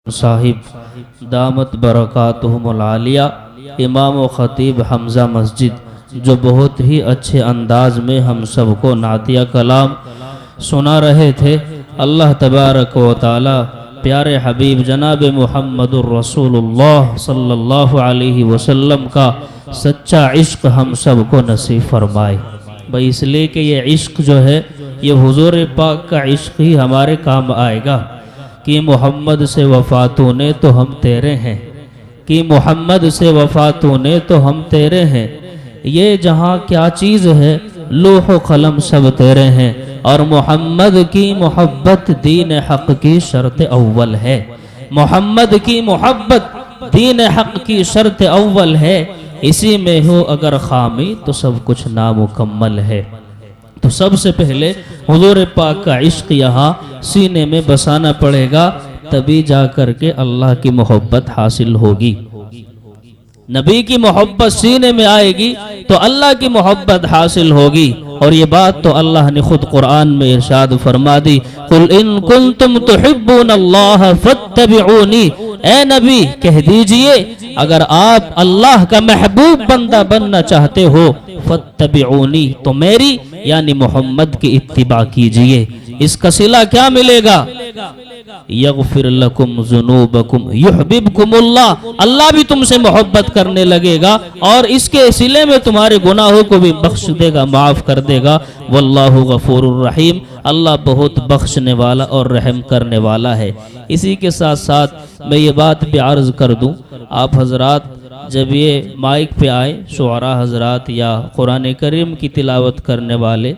صاحب دامت برکاتہم العالیہ، امام و خطیب حمزہ مسجد، جو بہت ہی اچھے انداز میں ہم سب کو نعتیہ کلام سنا رہے تھے۔ اللہ تبارک و تعالی پیارے حبیب جناب محمد الرسول اللہ صلی اللہ علیہ وسلم کا سچا عشق ہم سب کو نصیب فرمائے۔ بھئی اس لیے کہ یہ عشق جو ہے یہ حضور پاک کا عشق ہی ہمارے کام آئے گا کہ محمد سے وفاتوں نے تو ہم تیرے ہیں، کہ محمد سے وفاتوں نے تو ہم تیرے ہیں۔ یہ جہاں کیا چیز ہے، لوح و قلم سب تیرے ہیں، اور محمد کی محبت دین حق کی شرط اول ہے۔ محمد کی محبت دین حق کی شرط اول ہے، اسی میں ہو اگر خامی تو سب کچھ نامکمل ہے۔ تو سب سے پہلے حضور پاک کا عشق یہاں سینے میں بسانا پڑے گا، تبھی جا کر کے اللہ کی محبت حاصل ہوگی۔ نبی کی محبت سینے میں آئے گی تو اللہ کی محبت حاصل ہوگی، اور یہ بات تو اللہ نے خود قرآن میں ارشاد فرما دی، قُلْ إِن كُنْتُمْ تُحِبُّونَ اللَّهَ فَاتَّبِعُونِي، اے نبی کہہ دیجئے اگر آپ اللہ کا محبوب بندہ بننا چاہتے ہو، فَاتَّبِعُونِي، تو میری یعنی محمد کی اتباع کیجئے۔ اس کا صلہ کیا ملے گا؟ یغفر لکم ذنوبکم یحببکم اللہ، اللہ بھی تم سے محبت کرنے لگے گا اور اس کے صلے میں تمہارے گناہوں کو بھی بخش دے گا، معاف کر دے گا۔ واللہ غفور الرحیم، اللہ بہت بخشنے والا اور رحم کرنے والا ہے۔ اسی کے ساتھ ساتھ میں یہ بات بھی عرض کر دوں، آپ حضرات جب یہ مائک پہ آئے، شعراء حضرات یا قرآن کریم کی تلاوت کرنے والے،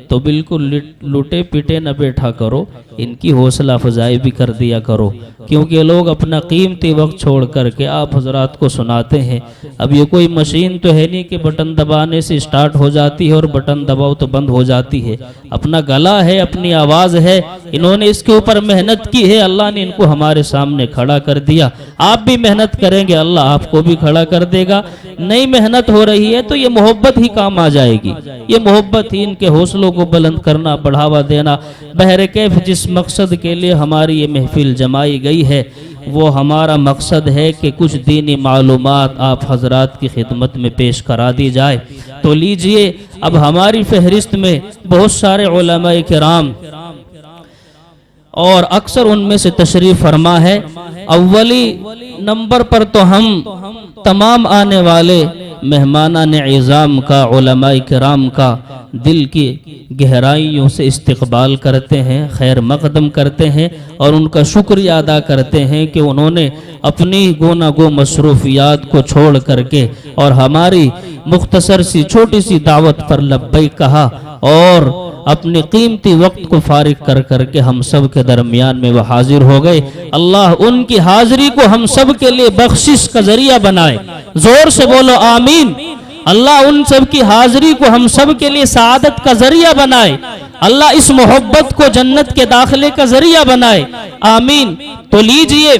تو بالکل لٹے پٹے نہ بیٹھا کرو، ان کی حوصلہ افزائی بھی کر دیا کرو، کیونکہ لوگ اپنا قیمتی وقت چھوڑ کر کے آپ حضرات کو سناتے ہیں۔ اب یہ کوئی مشین تو ہے نہیں کہ بٹن دبانے سے سٹارٹ ہو جاتی ہے اور بٹن دباؤ تو بند ہو جاتی ہے۔ اپنا گلا ہے، اپنی آواز ہے، انہوں نے اس کے اوپر محنت کی ہے، اللہ نے ان کو ہمارے سامنے کھڑا کر دیا۔ آپ بھی محنت کریں گے، اللہ آپ کو بھی کھڑا کر دے گا۔ نئی محنت ہو رہی ہے تو یہ محبت ہی کام آ جائے گی، یہ محبت ہی ان کے حوصلوں کو بلند کرنا، بڑھاوا دینا۔ بہرکیف جس مقصد کے لیے ہماری یہ محفل جمائی گئی ہے، وہ ہمارا مقصد ہے کہ کچھ دینی معلومات آپ حضرات کی خدمت میں پیش کرا دی جائے۔ تو لیجئے، اب ہماری فہرست میں بہت سارے علماء کرام اور اکثر ان میں سے تشریف فرما ہے۔ اولی نمبر پر تو ہم تمام آنے والے مہمانان عظام کا، علماء کرام کا دل کی گہرائیوں سے استقبال کرتے ہیں، خیر مقدم کرتے ہیں، اور ان کا شکریہ ادا کرتے ہیں کہ انہوں نے اپنی گوناگو مصروفیات کو چھوڑ کر کے اور ہماری مختصر سی چھوٹی سی دعوت پر لبیک کہا، اور اپنے قیمتی وقت کو فارغ کر کر کے ہم سب کے درمیان میں وہ حاضر ہو گئے۔ اللہ ان کی حاضری کو ہم سب کے لیے بخشش کا ذریعہ بنائے، زور سے بولو آمین۔ اللہ ان سب کی حاضری کو ہم سب کے لیے سعادت کا ذریعہ بنائے، اللہ اس محبت کو جنت کے داخلے کا ذریعہ بنائے، آمین۔ تو لیجئے،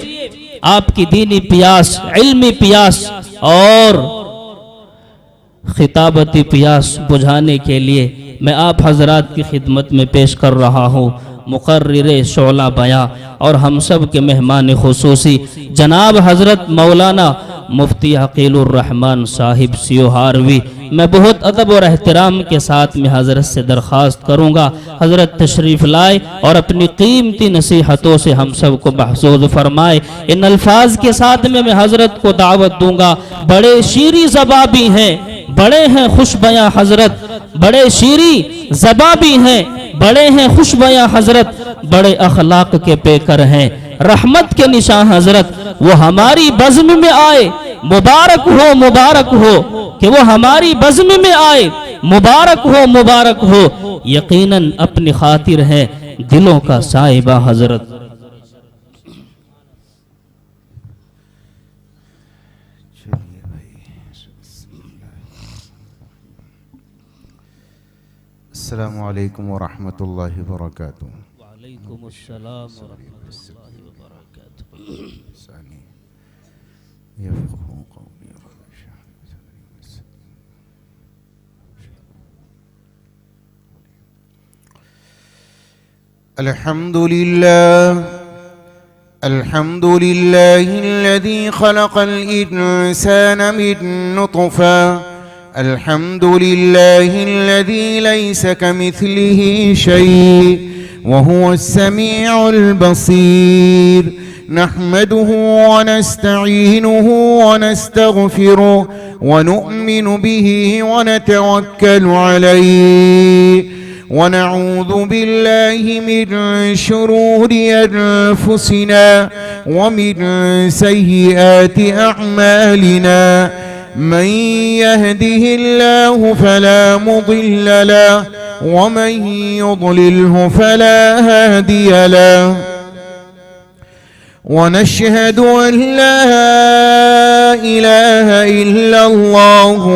آپ کی دینی پیاس، علمی پیاس اور خطابتی پیاس بجھانے کے لیے میں آپ حضرات کی خدمت میں پیش کر رہا ہوں مقرر شعلہ بیاں اور ہم سب کے مہمان خصوصی جناب حضرت مولانا مفتی عقیل الرحمن صاحب سیوہاروی۔ میں بہت ادب اور احترام کے ساتھ میں حضرت سے درخواست کروں گا، حضرت تشریف لائے اور اپنی قیمتی نصیحتوں سے ہم سب کو محظوظ فرمائے۔ ان الفاظ کے ساتھ میں حضرت کو دعوت دوں گا۔ بڑے شیریں زباں بھی ہیں، بڑے ہیں خوش بیاں حضرت، بڑے شیریں زباں بھی ہیں، بڑے ہیں خوش بیاں حضرت، بڑے اخلاق کے پیکر ہیں، رحمت کے نشاں حضرت، وہ ہماری بزم میں آئے، مبارک ہو کہ وہ ہماری بزم میں آئے، مبارک ہو، یقیناً اپنی خاطر ہے دلوں کا صاحبہ حضرت۔ السلام علیکم ورحمۃ اللہ وبرکاتہ۔ وعلیکم السلام ورحمۃ اللہ وبرکاتہ۔ الحمد للہ الحمد لله الذي خلق الإنسان من نطفة. الحمد لله الذي ليس كمثله شيء وهو السميع البصير. نحمده ونستعينه ونستغفره ونؤمن به ونتوكل عليه، ونعوذ بالله من شرور أنفسنا ومن سيئات أعمالنا. من يهده الله فلا مضل له ومن يضلله فلا هادي له. ونشهد أن لا إله إلا الله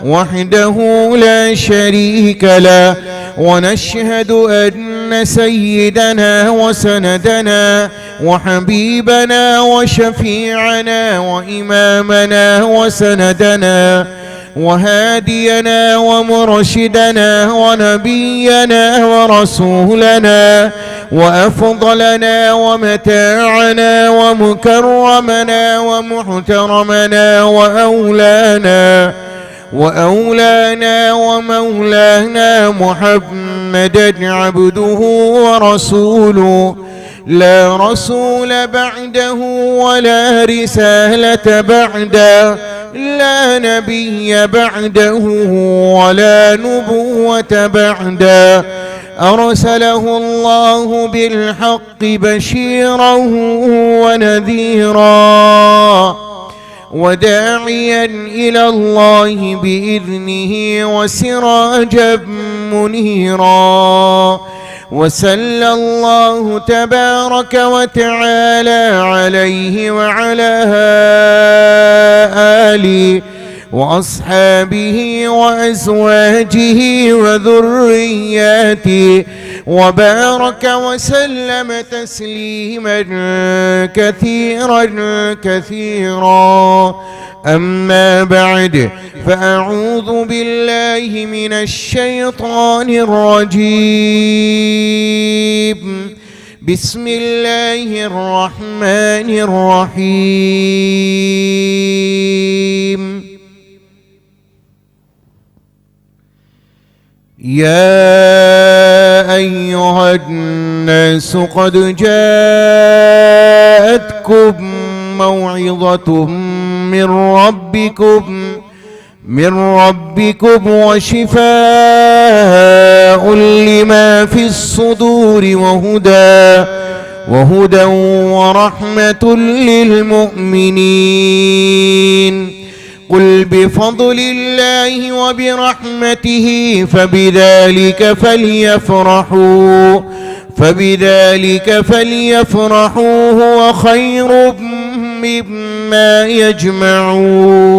وحده لا شريك له. ونشهد أن سيدنا وسندنا وحبيبنا وشفيعنا وإمامنا وسندنا وهادينا ومرشدنا ونبينا ورسولنا وأفضلنا ومتاعنا ومكرمنا ومحترمنا وأولانا ومولانا محمدا عبده ورسوله، لا رسول بعده ولا رسالة بعده، لا نبي بعده ولا نبوة بعده. أرسله الله بالحق بشيرا ونذيرا وداعيا إلى الله بإذنه وسراجا منيرا. وصلى الله تبارك وتعالى عليه وعلى آله وأصحابه وأزواجه وذرياته وبارك وسلم تسليما كثيرا. أما بعد، فأعوذ بالله من الشيطان الرجيم. بسم الله الرحمن الرحيم. يا أيها الناس قد جاءتكم موعظة من ربكم وشفاء لما في الصدور وهدى ورحمة للمؤمنين. قل بفضل الله وبرحمته فبذلك فليفرحوا هو خير مما يجمعون.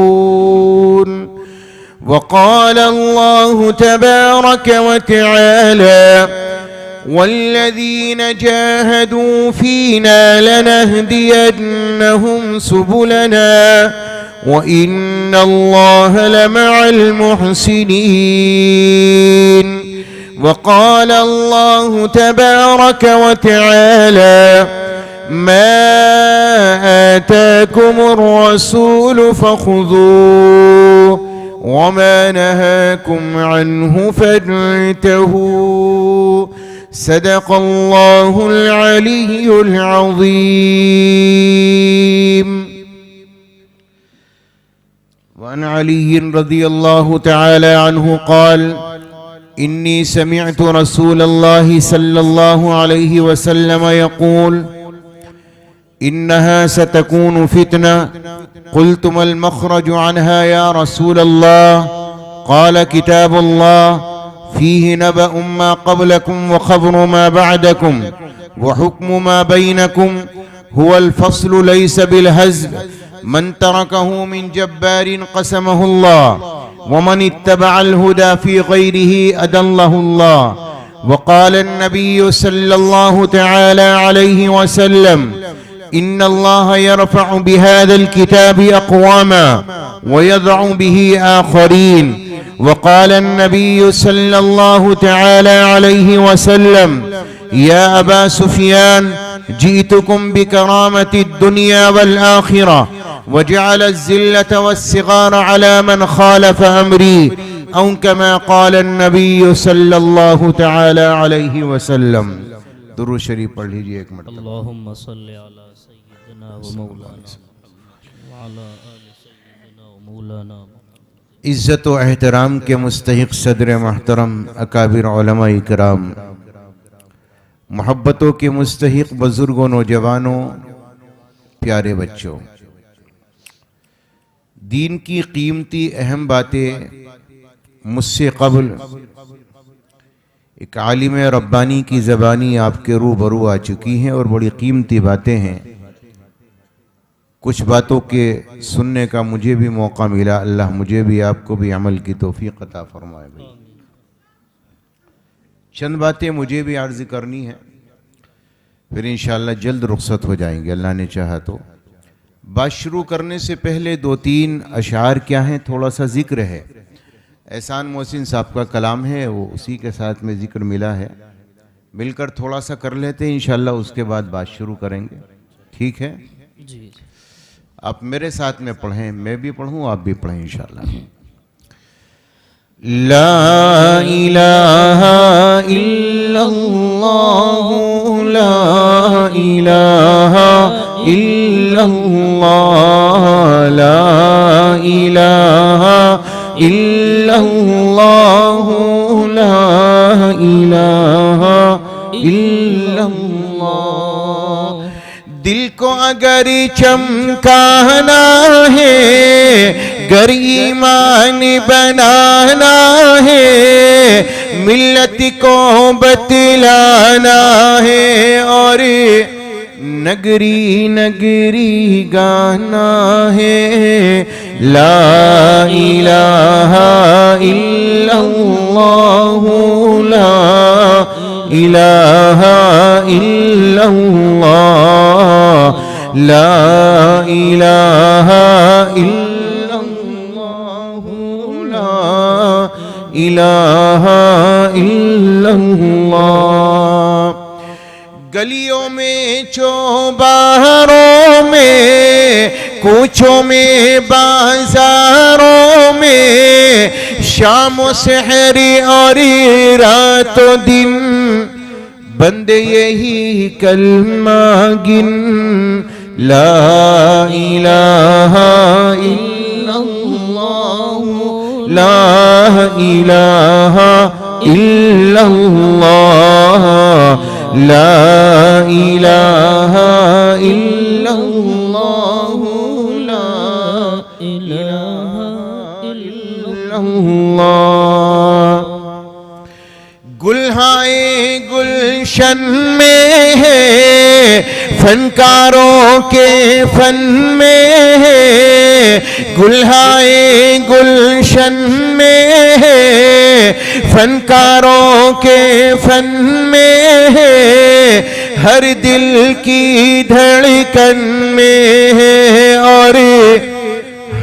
وقال الله تبارك وتعالى: والذين جاهدوا فينا لنهدينهم سبلنا وإن الله لمع المحسنين. وقال الله تبارك وتعالى: ما آتاكم الرسول فخذوه وما نهاكم عنه فانتهوا. صدق الله العلي العظيم. وعن علي رضي الله تعالى عنه قال: إني سمعت رسول الله صلى الله عليه وسلم يقول: إنها ستكون فتنة. قلت: ما المخرج عنها يا رسول الله؟ قال: كتاب الله فيه نبأ ما قبلكم وخبر ما بعدكم وحكم ما بينكم، هو الفصل ليس بالهزل، من تركه من جبار قسمه الله، ومن اتبع الهدى في غيره أدله الله. وقال النبي صلى الله تعالى عليه وسلم: إن الله يرفع بهذا الكتاب أقواما ويضع به آخرين. وقال النبي صلى الله تعالى عليه وسلم: يا أبا سفيان، جئتكم بكرامة الدنيا والآخرة وجعل الذلة والصغار على من خالف أمري أو كما قال النبي صلی اللہ تعالی علیہ وسلم. درود شریف پڑھ لیجئے ایک مرتبہ. اللہم صلی علی سیدنا و مولانا وعلی آل سیدنا و مولانا. عزت و احترام کے مستحق صدر محترم اکابر علماء کرام، محبتوں کے مستحق بزرگوں، نوجوانوں، پیارے بچوں، دین کی قیمتی اہم باتیں مجھ سے قبل ایک عالم ربانی کی زبانی آپ کے روبرو آ چکی ہیں اور بڑی قیمتی باتیں ہیں. کچھ باتوں کے سننے کا مجھے بھی موقع ملا. اللہ مجھے بھی آپ کو بھی عمل کی توفیق عطا فرمائے. چند باتیں مجھے بھی عرض کرنی ہے، پھر انشاءاللہ جلد رخصت ہو جائیں گے اللہ نے چاہا تو. بات شروع کرنے سے پہلے دو تین اشعار کیا ہیں، تھوڑا سا ذکر ہے. احسان محسن صاحب کا کلام ہے، وہ اسی کے ساتھ میں ذکر ملا ہے، مل کر تھوڑا سا کر لیتے ہیں، انشاءاللہ اس کے بعد بات شروع کریں گے. ٹھیک ہے؟ جی آپ میرے ساتھ میں پڑھیں، میں بھی پڑھوں، آپ بھی پڑھیں انشاءاللہ. لا الہ الا اللہ، لا الہ الا اللہ، لا الہ الا اللہ، لا الہ الا اللہ. دل کو اگر چمکانا ہے، گر ایمان بنانا ہے، ملت کو بتلانا ہے، اور نگری نگری گانا ہے. لا الہ الا اللہ، لا الہ الا اللہ، لا الہ الا اللہ، لا الہ الا اللہ. گلیوں میں چوباروں میں، کوچوں میں بازاروں میں، شام و سحر اور رات و دن، بندے یہی کلمہ گن. لا الہ الا اللہ، لا الہ الا اللہ، لا الہ الا اللہ، لا الہ الا اللہ. گلہائے گلشن میں ہے، فنکاروں کے فن میں ہے، گلہائے گلشن میں ہے، فنکاروں کے فن میں ہے، ہر دل کی دھڑکن میں ہے، اور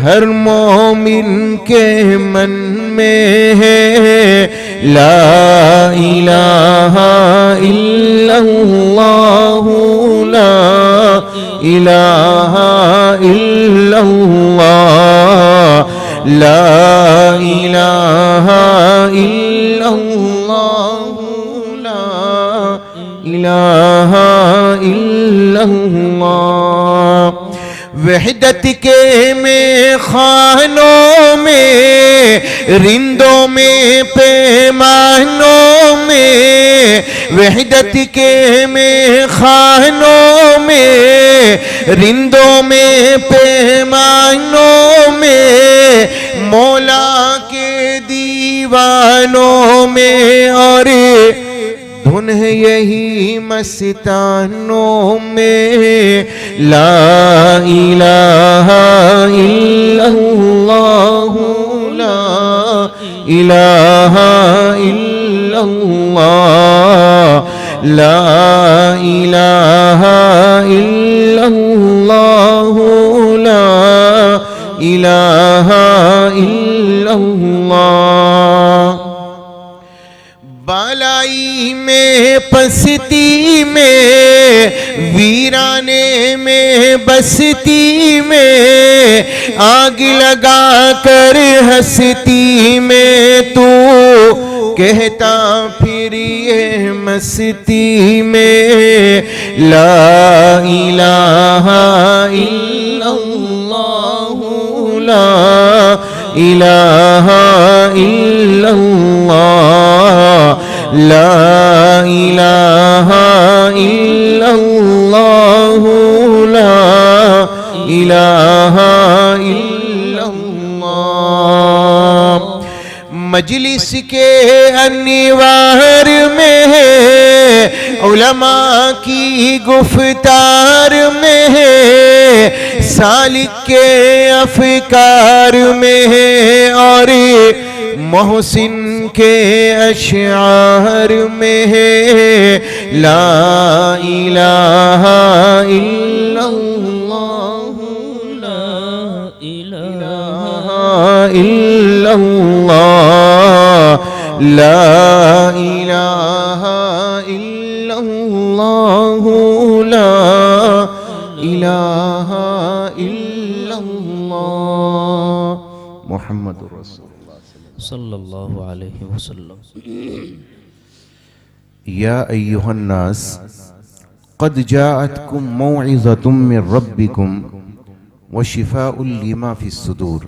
ہر مومن کے من میں ہے. لا الہ الا اللہ، لا الہ الا اللہ، لا الہ الا اللہ، لا الہ الا اللہ. وحدت کے میخانوں میں، رندوں میں پیمانوں میں، وحدت کے میخانوں میں، رندوں میں پیمانوں میں، مولا کے دیوانوں میں، اور دھن ہے یہی مستانوں میں. لا الہ الا اللہ، لا الہ الا اللہ، لا الہ الا اللہ، لا الہ الا اللہ. بالائی میں پستی میں، بستی میں آگ لگا کر ہستی میں تو کہتا پھر یہ مستی میں لا الہ الا اللہ لا الہ الا اللہ لا الہ الا اللہ لا الہ الا اللہ مجلس کے انوار میں ہے علماء کی گفتار میں ہے سالک کے افکار میں ہے اور محسن کے اشعار میں ہے لا الہ الا اللہ لا الہ الا اللہ لا الہ الا اللہ لا الہ الا اللہ محمد رسول صلی اللہ علیہ وسلم یا ایہا الناس قد جاءتکم موعظۃ من ربکم وشفاء لما فی الصدور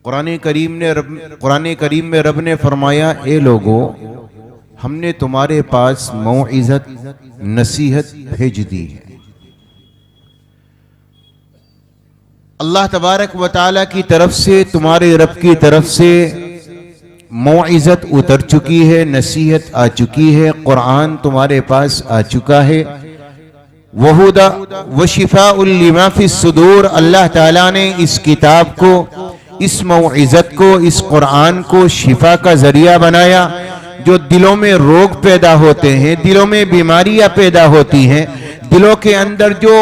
قرآن کریم میں رب نے فرمایا اے لوگو ہم نے تمہارے پاس موعظت نصیحت بھیج دی ہے اللہ تبارک و تعالی کی طرف سے تمہارے رب کی طرف سے موعظت اتر چکی ہے نصیحت آ چکی ہے قرآن تمہارے پاس آ چکا ہے وہدا وشفاء لما فی الصدور اللہ تعالیٰ نے اس کتاب کو اس موعظت کو اس قرآن کو شفا کا ذریعہ بنایا جو دلوں میں روگ پیدا ہوتے ہیں دلوں میں بیماریاں پیدا ہوتی ہیں دلوں کے اندر جو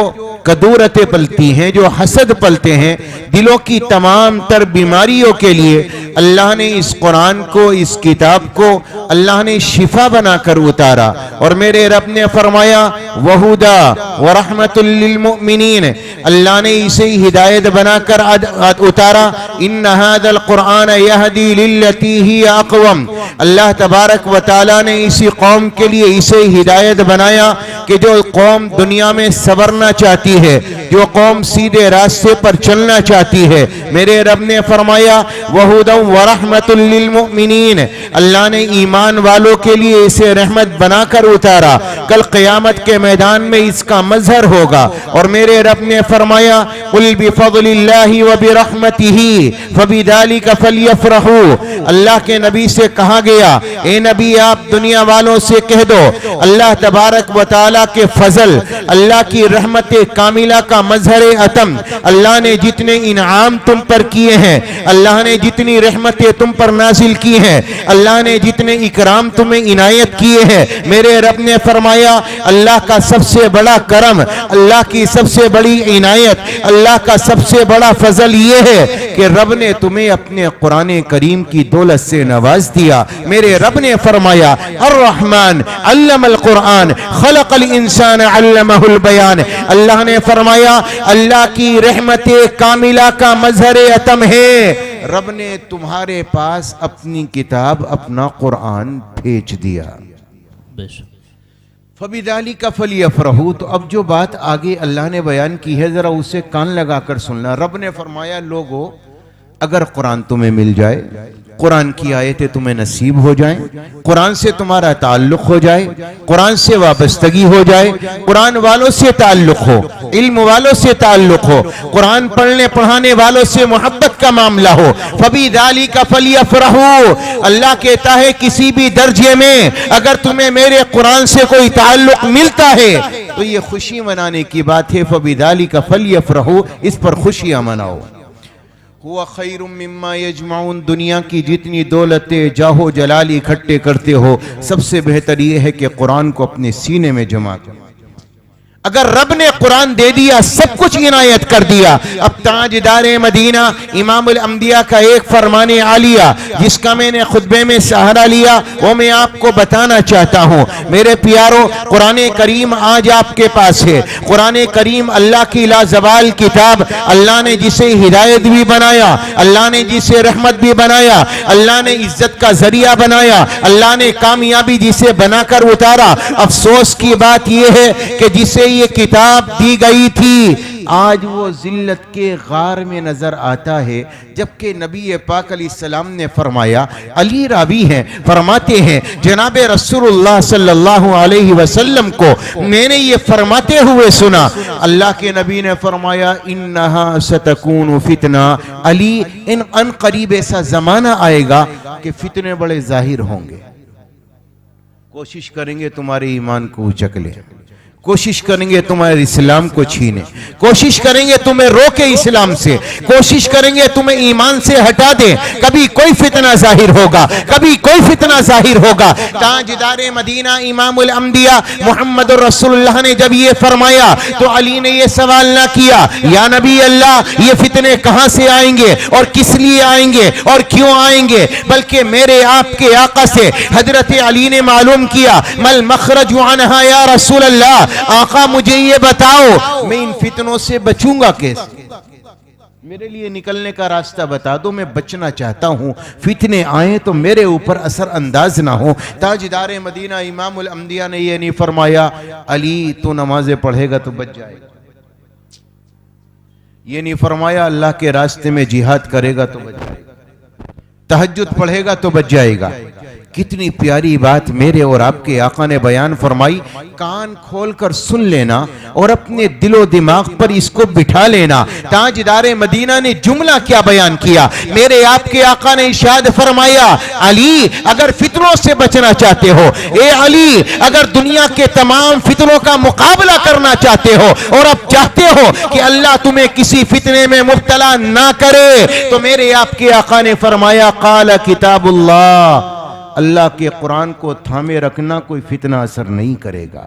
کدورتیں پلتی ہیں جو حسد پلتے ہیں دلوں کی تمام تر بیماریوں کے لیے اللہ نے اس قرآن کو اس کتاب کو اللہ نے شفا بنا کر اتارا اور میرے رب نے فرمایا وہدا ورحمت للمؤمنین اللہ نے اسے ہدایت بنا کر اتارا ان ھذا القرآن یہدی للتی ہی اقوم اللہ تبارک و تعالی نے اسی قوم کے لیے اسے ہدایت بنایا کہ جو قوم دنیا میں سنورنا چاہتی ہے جو قوم سیدھے راستے پر چلنا چاہتی ہے میرے رب نے فرمایا وہدا ورحمت للمؤمنین اللہ نے ایمان والوں کے لیے اسے رحمت بنا کر اتارا کل قیامت کے میدان میں اس کا مظہر ہوگا اور میرے رب نے فرمایا قل بفضل اللہ وبرحمتہ فبذلک فلیفرحوا اللہ کے نبی سے کہا گیا اے نبی آپ دنیا والوں سے کہہ دو اللہ تبارک و تعالیٰ کے فضل اللہ کی رحمت کاملہ کا مظہر عتم اللہ نے جتنے انعام تم پر کیے ہیں اللہ نے جتنی رحمتیں تم پر نازل کی ہیں اللہ نے جتنے اکرام تمہیں عنایت کیے ہیں میرے رب نے فرمایا اللہ کا سب سے بڑا کرم اللہ کی سب سے بڑی عنایت اللہ کا سب سے بڑا فضل یہ ہے کہ رب نے تمہیں اپنے قرآن کریم کی دولت سے نواز دیا میرے رب نے فرمایا الرحمن علم القرآن خلق الانسان علمہ البیان اللہ نے فرمایا اللہ کی رحمت کاملہ کا مظہر عتم ہے رب نے تمہارے پاس اپنی کتاب اپنا قرآن بھیج دیا بے شک فَبِذَلِكَ فَلْيَفْرَحُوا تو اب جو بات آگے اللہ نے بیان کی ہے ذرا اسے کان لگا کر سننا رب نے فرمایا لوگو اگر قرآن تمہیں مل جائے قرآن کی آیتیں تمہیں نصیب ہو جائیں قرآن سے تمہارا تعلق ہو جائے قرآن سے وابستگی ہو جائے قرآن والوں سے تعلق ہو علم والوں سے تعلق ہو قرآن پڑھنے پڑھانے والوں سے محبت کا معاملہ ہو فَبِذَلِكَ فَلْيَفْرَحُوا اللہ کہتا ہے کسی بھی درجے میں اگر تمہیں میرے قرآن سے کوئی تعلق ملتا ہے تو یہ خوشی منانے کی بات ہے فَبِذَلِكَ فَلْيَفْرَحُوا اس پر خوشیاں مناؤ ہوا خیر مما یجمعون دنیا کی جتنی دولتیں جاہو جلال اکھٹے کرتے ہو سب سے بہتر یہ ہے کہ قرآن کو اپنے سینے میں جمع کرو اگر رب نے قرآن دے دیا سب کچھ عنایت کر دیا. اب تاجدار مدینہ امام الانبیاء کا ایک فرمان عالیہ جس کا میں نے خطبے میں سہارا لیا وہ میں آپ کو بتانا چاہتا ہوں. میرے پیارو، قرآن کریم آج آپ کے پاس ہے. قرآن کریم اللہ کی لازوال کتاب، اللہ نے جسے ہدایت بھی بنایا، اللہ نے جسے رحمت بھی بنایا، اللہ نے عزت کا ذریعہ بنایا، اللہ نے کامیابی جسے بنا کر اتارا. افسوس کی بات یہ ہے کہ جسے یہ کتاب دی گئی تھی آج وہ ذلت کے غار میں نظر آتا ہے، جبکہ نبی پاک علیہ السلام نے فرمایا، علی راوی ہیں فرماتے ہیں جناب رسول اللہ صلی اللہ علیہ وسلم کو میں نے یہ فرماتے ہوئے سنا. اللہ کے نبی نے فرمایا انہا ستکون فتنہ، علی ان قریب ایسا زمانہ آئے گا کہ فتنے بڑے ظاہر ہوں گے. کوشش کریں گے تمہارے ایمان کو اچک لیں، کوشش کریں گے تمہارے اسلام کو چھینے، کوشش کریں گے تمہیں روکے اسلام سے، کوشش کریں گے تمہیں ایمان سے ہٹا دیں. کبھی کوئی فتنہ ظاہر ہوگا، کبھی کوئی فتنہ ظاہر ہوگا. تاجدار مدینہ امام الانبیاء محمد رسول اللہ نے جب یہ فرمایا تو علی نے یہ سوال نہ کیا یا نبی اللہ یہ فتنے کہاں سے آئیں گے اور کس لیے آئیں گے اور کیوں آئیں گے، بلکہ میرے آپ کے آقا سے حضرت علی نے معلوم کیا مل مخرج عنہا یا رسول اللہ، آقا مجھے یہ بتاؤ میں ان فتنوں سے بچوں گا کیسے، میرے لیے نکلنے کا راستہ بتا دو، میں بچنا چاہتا ہوں، فتنے آئیں تو میرے اوپر اثر انداز نہ ہو. تاجدار مدینہ امام الانبیاء نے یہ نہیں فرمایا علی تو نمازیں پڑھے گا تو بچ جائے گا، یہ نہیں فرمایا اللہ کے راستے میں جہاد کرے گا تو بچ جائے گا، تہجد پڑھے گا تو بچ جائے گا. کتنی پیاری بات میرے اور آپ کے آقا نے بیان فرمائی. کان کھول کر سن لینا اور اپنے دل و دماغ پر اس کو بٹھا لینا. تاجدار مدینہ نے جملہ کیا بیان کیا، میرے آپ کے آقا نے ارشاد فرمایا علی اگر فتنوں سے بچنا چاہتے ہو، اے علی اگر دنیا کے تمام فتنوں کا مقابلہ کرنا چاہتے ہو اور اب چاہتے ہو کہ اللہ تمہیں کسی فتنے میں مبتلا نہ کرے، تو میرے آپ کے آقا نے فرمایا قال کتاب اللہ، اللہ کے قرآن کو تھامے رکھنا، کوئی فتنہ اثر نہیں کرے گا.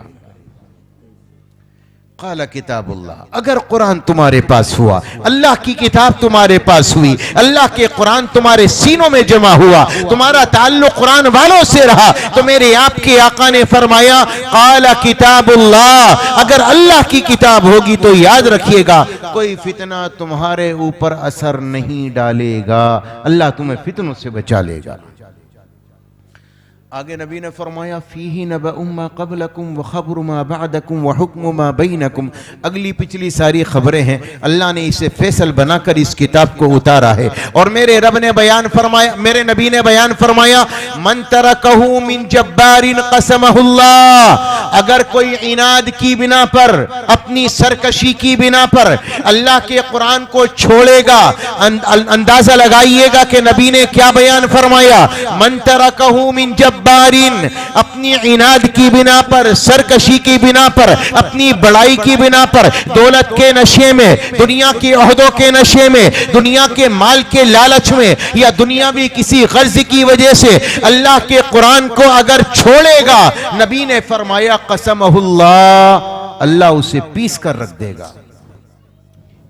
قال کتاب اللہ، اگر قرآن تمہارے پاس ہوا، اللہ کی کتاب تمہارے پاس ہوئی، اللہ کے قرآن تمہارے سینوں میں جمع ہوا، تمہارا تعلق قرآن والوں سے رہا، تو میرے آپ کے آقا نے فرمایا قال کتاب اللہ، اگر اللہ کی کتاب ہوگی تو یاد رکھیے گا کوئی فتنہ تمہارے اوپر اثر نہیں ڈالے گا، اللہ تمہیں فتنوں سے بچا لے گا. آگے نبی نے فرمایا فیہ نبأ ما قبلکم وخبر ما بعدکم وحکم ما بینکم، اگلی پچھلی ساری خبریں ہیں، اللہ نے اسے فیصل بنا کر اس کتاب کو اتارا ہے. اور میرے رب نے بیان فرمایا، میرے نبی نے بیان فرمایا من ترکہ من جبار قسمہ اللہ، اگر کوئی عناد کی بنا پر، اپنی سرکشی کی بنا پر اللہ کے قرآن کو چھوڑے گا، اندازہ لگائیے گا کہ نبی نے کیا بیان فرمایا، من ترکہ من جبار، اپنی عناد کی بنا پر، سرکشی کی بنا پر، اپنی بڑائی کی بنا پر، دولت کے نشے میں، دنیا کے عہدوں کے نشے میں، دنیا کے مال کے لالچ میں، یا دنیاوی کسی غرض کی وجہ سے اللہ کے قرآن کو اگر چھوڑے گا، نبی نے فرمایا قسمہ اللہ، اللہ اسے پیس کر رکھ دے گا،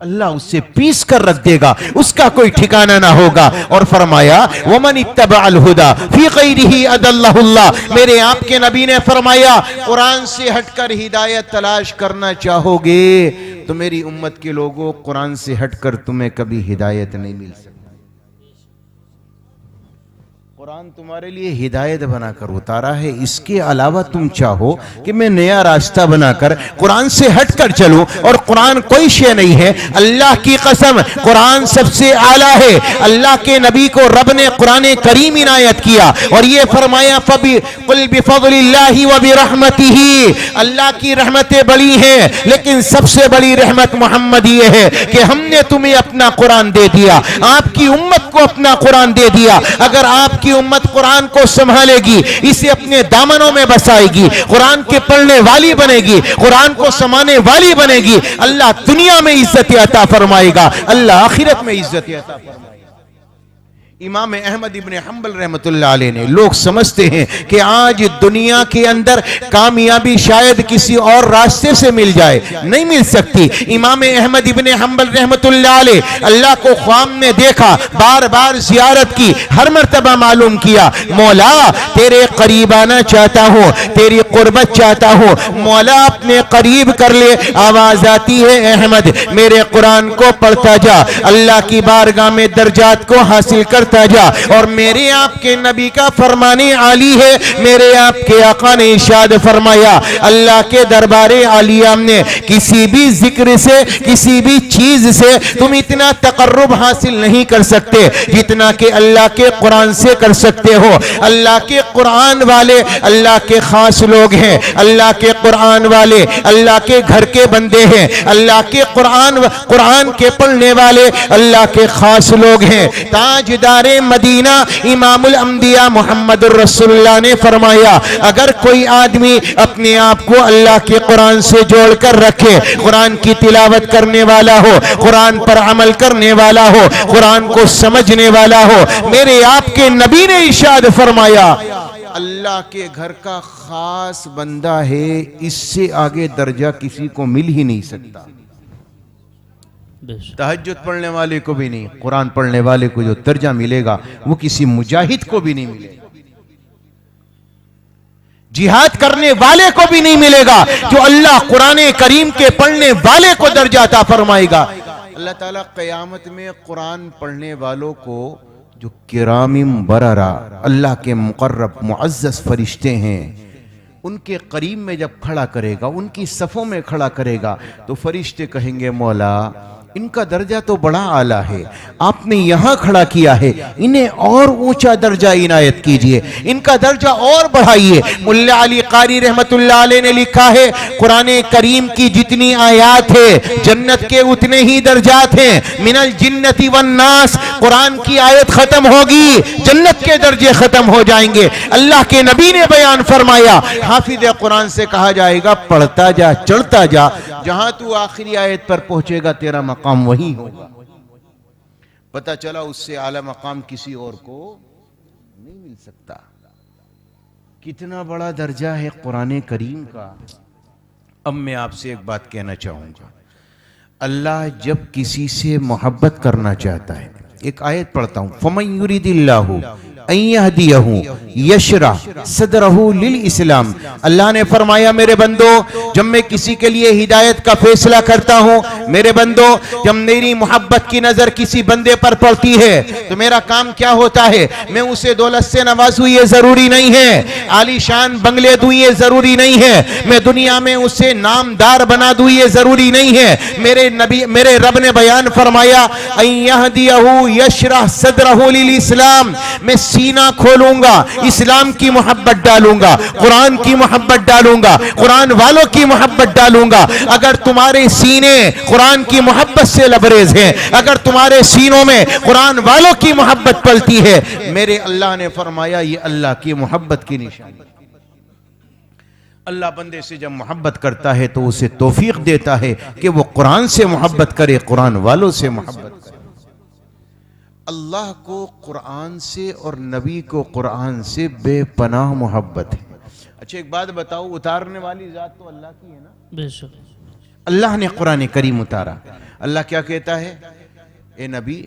اللہ اسے پیس کر رکھ دے گا، اس کا کوئی ٹھکانہ نہ ہوگا. اور فرمایا وَمَنِ اتَّبَعَ الْهُدَى فِي غَيْرِهِ أَضَلَّهُ اللَّهُ، میرے آپ کے نبی نے فرمایا قرآن سے ہٹ کر ہدایت تلاش کرنا چاہو گے تو میری امت کے لوگوں قرآن سے ہٹ کر تمہیں کبھی ہدایت نہیں مل سکتی. قرآن تمہارے لیے ہدایت بنا کر اتارا ہے، اس کے علاوہ تم چاہو کہ میں نیا راستہ بنا کر قرآن سے ہٹ کر چلوں، اور قرآن کوئی شے نہیں ہے. اللہ کی قسم قرآن سب سے اعلیٰ ہے. اللہ کے نبی کو رب نے قرآن کریم عنایت کیا اور یہ فرمایا قُلْ بِفَضْلِ اللَّهِ وَبِرَحْمَتِهِ، اللہ کی رحمتیں بڑی ہیں لیکن سب سے بڑی رحمت محمد یہ ہے کہ ہم نے تمہیں اپنا قرآن دے دیا، آپ کی امت کو اپنا قرآن دے دیا. اگر آپ کی امت قرآن کو سنبھالے گی، اسے اپنے دامنوں میں بسائے گی، قرآن کے پڑھنے والی بنے گی، قرآن کو سمانے والی بنے گی، اللہ دنیا میں عزت عطا فرمائے گا، اللہ آخرت میں عزت عطا فرمائے گا. امام احمد ابن حنبل رحمۃ اللہ علیہ نے، لوگ سمجھتے ہیں کہ آج دنیا کے اندر کامیابی شاید کسی اور راستے سے مل جائے، نہیں مل سکتی۔ امام احمد ابن حنبل رحمۃ اللہ علیہ اللہ کو خواب میں دیکھا، بار بار زیارت کی، ہر مرتبہ معلوم کیا مولا تیرے قریب آنا چاہتا ہوں، تیری قربت چاہتا ہوں، مولا اپنے قریب کر لے۔ آواز آتی ہے احمد میرے قرآن کو پڑھتا جا، اللہ کی بارگاہ میں درجات کو حاصل کرتا جا، اور میرے آپ کے نبی کا فرمانے عالی ہے، میرے آپ کے آقا نے ارشاد فرمایا اللہ کے دربار عالیہ میں کسی بھی ذکر سے، کسی بھی چیز سے تم اتنا تقرب حاصل نہیں کر سکتے جتنا کہ اللہ کے قرآن سے کر سکتے ہو۔ اللہ کے قرآن والے اللہ کے خاص لوگ ہیں، اللہ کے قرآن والے اللہ کے گھر کے بندے ہیں، اللہ کے قرآن کے پڑھنے والے اللہ کے خاص لوگ ہیں۔ تاجدار مدینہ امام الانبیاء محمد الرسول اللہ نے فرمایا اگر کوئی آدمی اپنے آپ کو اللہ کے قرآن سے جوڑ کر رکھے، قرآن کی تلاوت کرنے والا ہو، قرآن پر عمل کرنے والا ہو، قرآن کو سمجھنے والا ہو، میرے آپ کے نبی نے ارشاد فرمایا اللہ کے گھر کا خاص بندہ ہے، اس سے آگے درجہ کسی کو مل ہی نہیں سکتا۔ تہجد پڑھنے والے کو بھی نہیں، قرآن پڑھنے والے کو جو درجہ ملے گا وہ کسی مجاہد کو بھی نہیں ملے گا، جہاد کرنے والے کو بھی نہیں ملے گا، جو اللہ قرآن کریم کے پڑھنے والے کو درجہ عطا فرمائے گا۔ اللہ تعالیٰ قیامت میں قرآن پڑھنے والوں کو جو کرام بررہ اللہ کے مقرب معزز فرشتے ہیں ان کے قریب میں جب کھڑا کرے گا، ان کی صفوں میں کھڑا کرے گا تو فرشتے کہیں گے مولا ان کا درجہ تو بڑا اعلیٰ ہے، آپ نے یہاں کھڑا کیا ہے، انہیں اور اونچا درجہ عنایت کیجئے، ان کا درجہ اور بڑھائیے۔ ملا علی قاری رحمت اللہ علیہ نے لکھا ہے قرآن کریم کی جتنی آیات ہے جنت کے اتنے ہی درجات ہیں، من الجنت والناس، قرآن کی آیت ختم ہوگی جنت کے درجے ختم ہو جائیں گے۔ اللہ کے نبی نے بیان فرمایا حافظ قرآن سے کہا جائے گا پڑھتا جا، چڑھتا جا، جہاں تو آخری آیت پر پہنچے گا تیرا مقام وہی ہوگا۔ پتہ چلا اس سے اعلی مقام کسی اور کو نہیں مل سکتا۔ کتنا بڑا درجہ ہے قرآن کریم کا۔ اب میں آپ سے ایک بات کہنا چاہوں گا، اللہ جب کسی سے محبت کرنا چاہتا ہے، ایک آیت پڑھتا ہوں فَمَن يُرِدِ اللَّهُ أَن يَهْدِيَهُ يَشْرَحْ صَدْرَهُ لِلْإِسْلَامِ، اللہ نے فرمایا میرے بندو جب میں کسی کے لیے ہدایت کا فیصلہ کرتا ہوں، میرے بندو جب میری محبت کی نظر کسی بندے پر پڑتی ہے تو میرا کام کیا ہوتا ہے، میں اسے دولت سے نوازوں یہ ضروری نہیں ہے، عالی شان بنگلے دوں یہ ضروری نہیں ہے، میں دنیا میں اسے نامدار بنا دوں یہ ضروری نہیں ہے۔ میرے رب نے بیان فرمایا ان یہدیہ یشرح صدرہ للاسلام، میں سینہ کھولوں گا، اسلام کی محبت ڈالوں گا، قرآن کی محبت ڈالوں گا، قرآن والوں کی محبت ڈالوں گا۔ اگر تمہارے سینے قرآن کی محبت سے لبریز ہیں، اگر تمہارے سینوں میں قرآن والوں کی محبت پلتی ہے، میرے اللہ نے فرمایا یہ اللہ کی محبت کی نشانی۔ اللہ بندے سے جب محبت کرتا ہے تو اسے توفیق دیتا ہے کہ وہ قرآن سے محبت کرے، قرآن والوں سے محبت کرے۔ اللہ کو قرآن سے اور نبی کو قرآن سے بے پناہ محبت ہے۔ اچھا ایک بات بتاؤ، اتارنے والی ذات تو اللہ کی ہے نا؟ بے شک اللہ نے قرآن کریم اتارا، اللہ کیا کہتا ہے اے نبی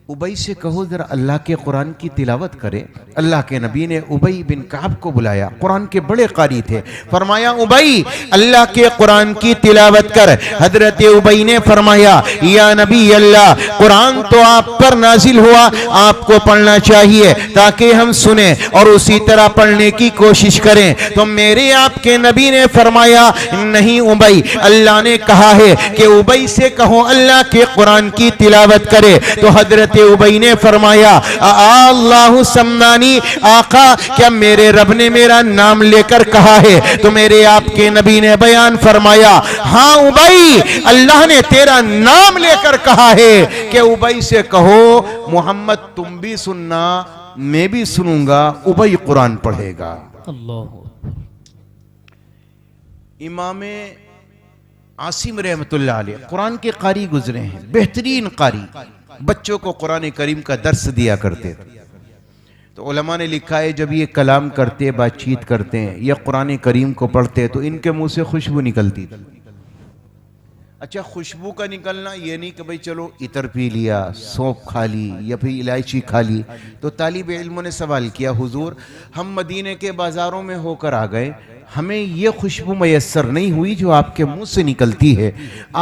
ابئی سے کہو ذرا اللہ کے قرآن کی تلاوت کرے۔ اللہ کے نبی نے ابئی بن کعب کو بلایا، قرآن کے بڑے قاری تھے، فرمایا ابئی اللہ کے قرآن کی تلاوت کر۔ حضرت ابئی نے فرمایا یا نبی اللہ قرآن تو آپ پر نازل ہوا، آپ کو پڑھنا چاہیے تاکہ ہم سنیں اور اسی طرح پڑھنے کی کوشش کریں۔ تو میرے آپ کے نبی نے فرمایا نہیں ابئی، اللہ نے کہا ہے کہ ابئی سے کہو اللہ کے قرآن کی تلاوت کرے۔ تو حضرت ابئی نے فرمایا اللہ سمانی، آقا کیا میرے رب نے میرا نام لے کر کہا ہے؟ تو میرے آپ کے نبی نے بیان فرمایا ہاں ابئی اللہ نے تیرا نام لے کر کہا ہے کہ ابئی سے کہو محمد تم بھی سننا میں بھی سنوں گا، ابئی قرآن پڑھے گا۔ اللہ امام عاصم رحمۃ اللہ علیہ قرآن کے قاری گزرے ہیں، بہترین قاری، بچوں کو قرآن کریم کا درس دیا کرتے تھے۔ تو علماء نے لکھا ہے جب یہ کلام کرتے، بات چیت کرتے ہیں یا قرآن کریم کو پڑھتے تو ان کے منہ سے خوشبو نکلتی تھی۔ اچھا، خوشبو کا نکلنا یہ نہیں کہ بھئی چلو عطر پی لیا، سونف کھا لی یا پھر الائچی کھا لی۔ تو طالب علموں نے سوال کیا، حضور ہم مدینے کے بازاروں میں ہو کر آ گئے، ہمیں یہ خوشبو میسر نہیں ہوئی جو آپ کے منہ سے نکلتی ہے،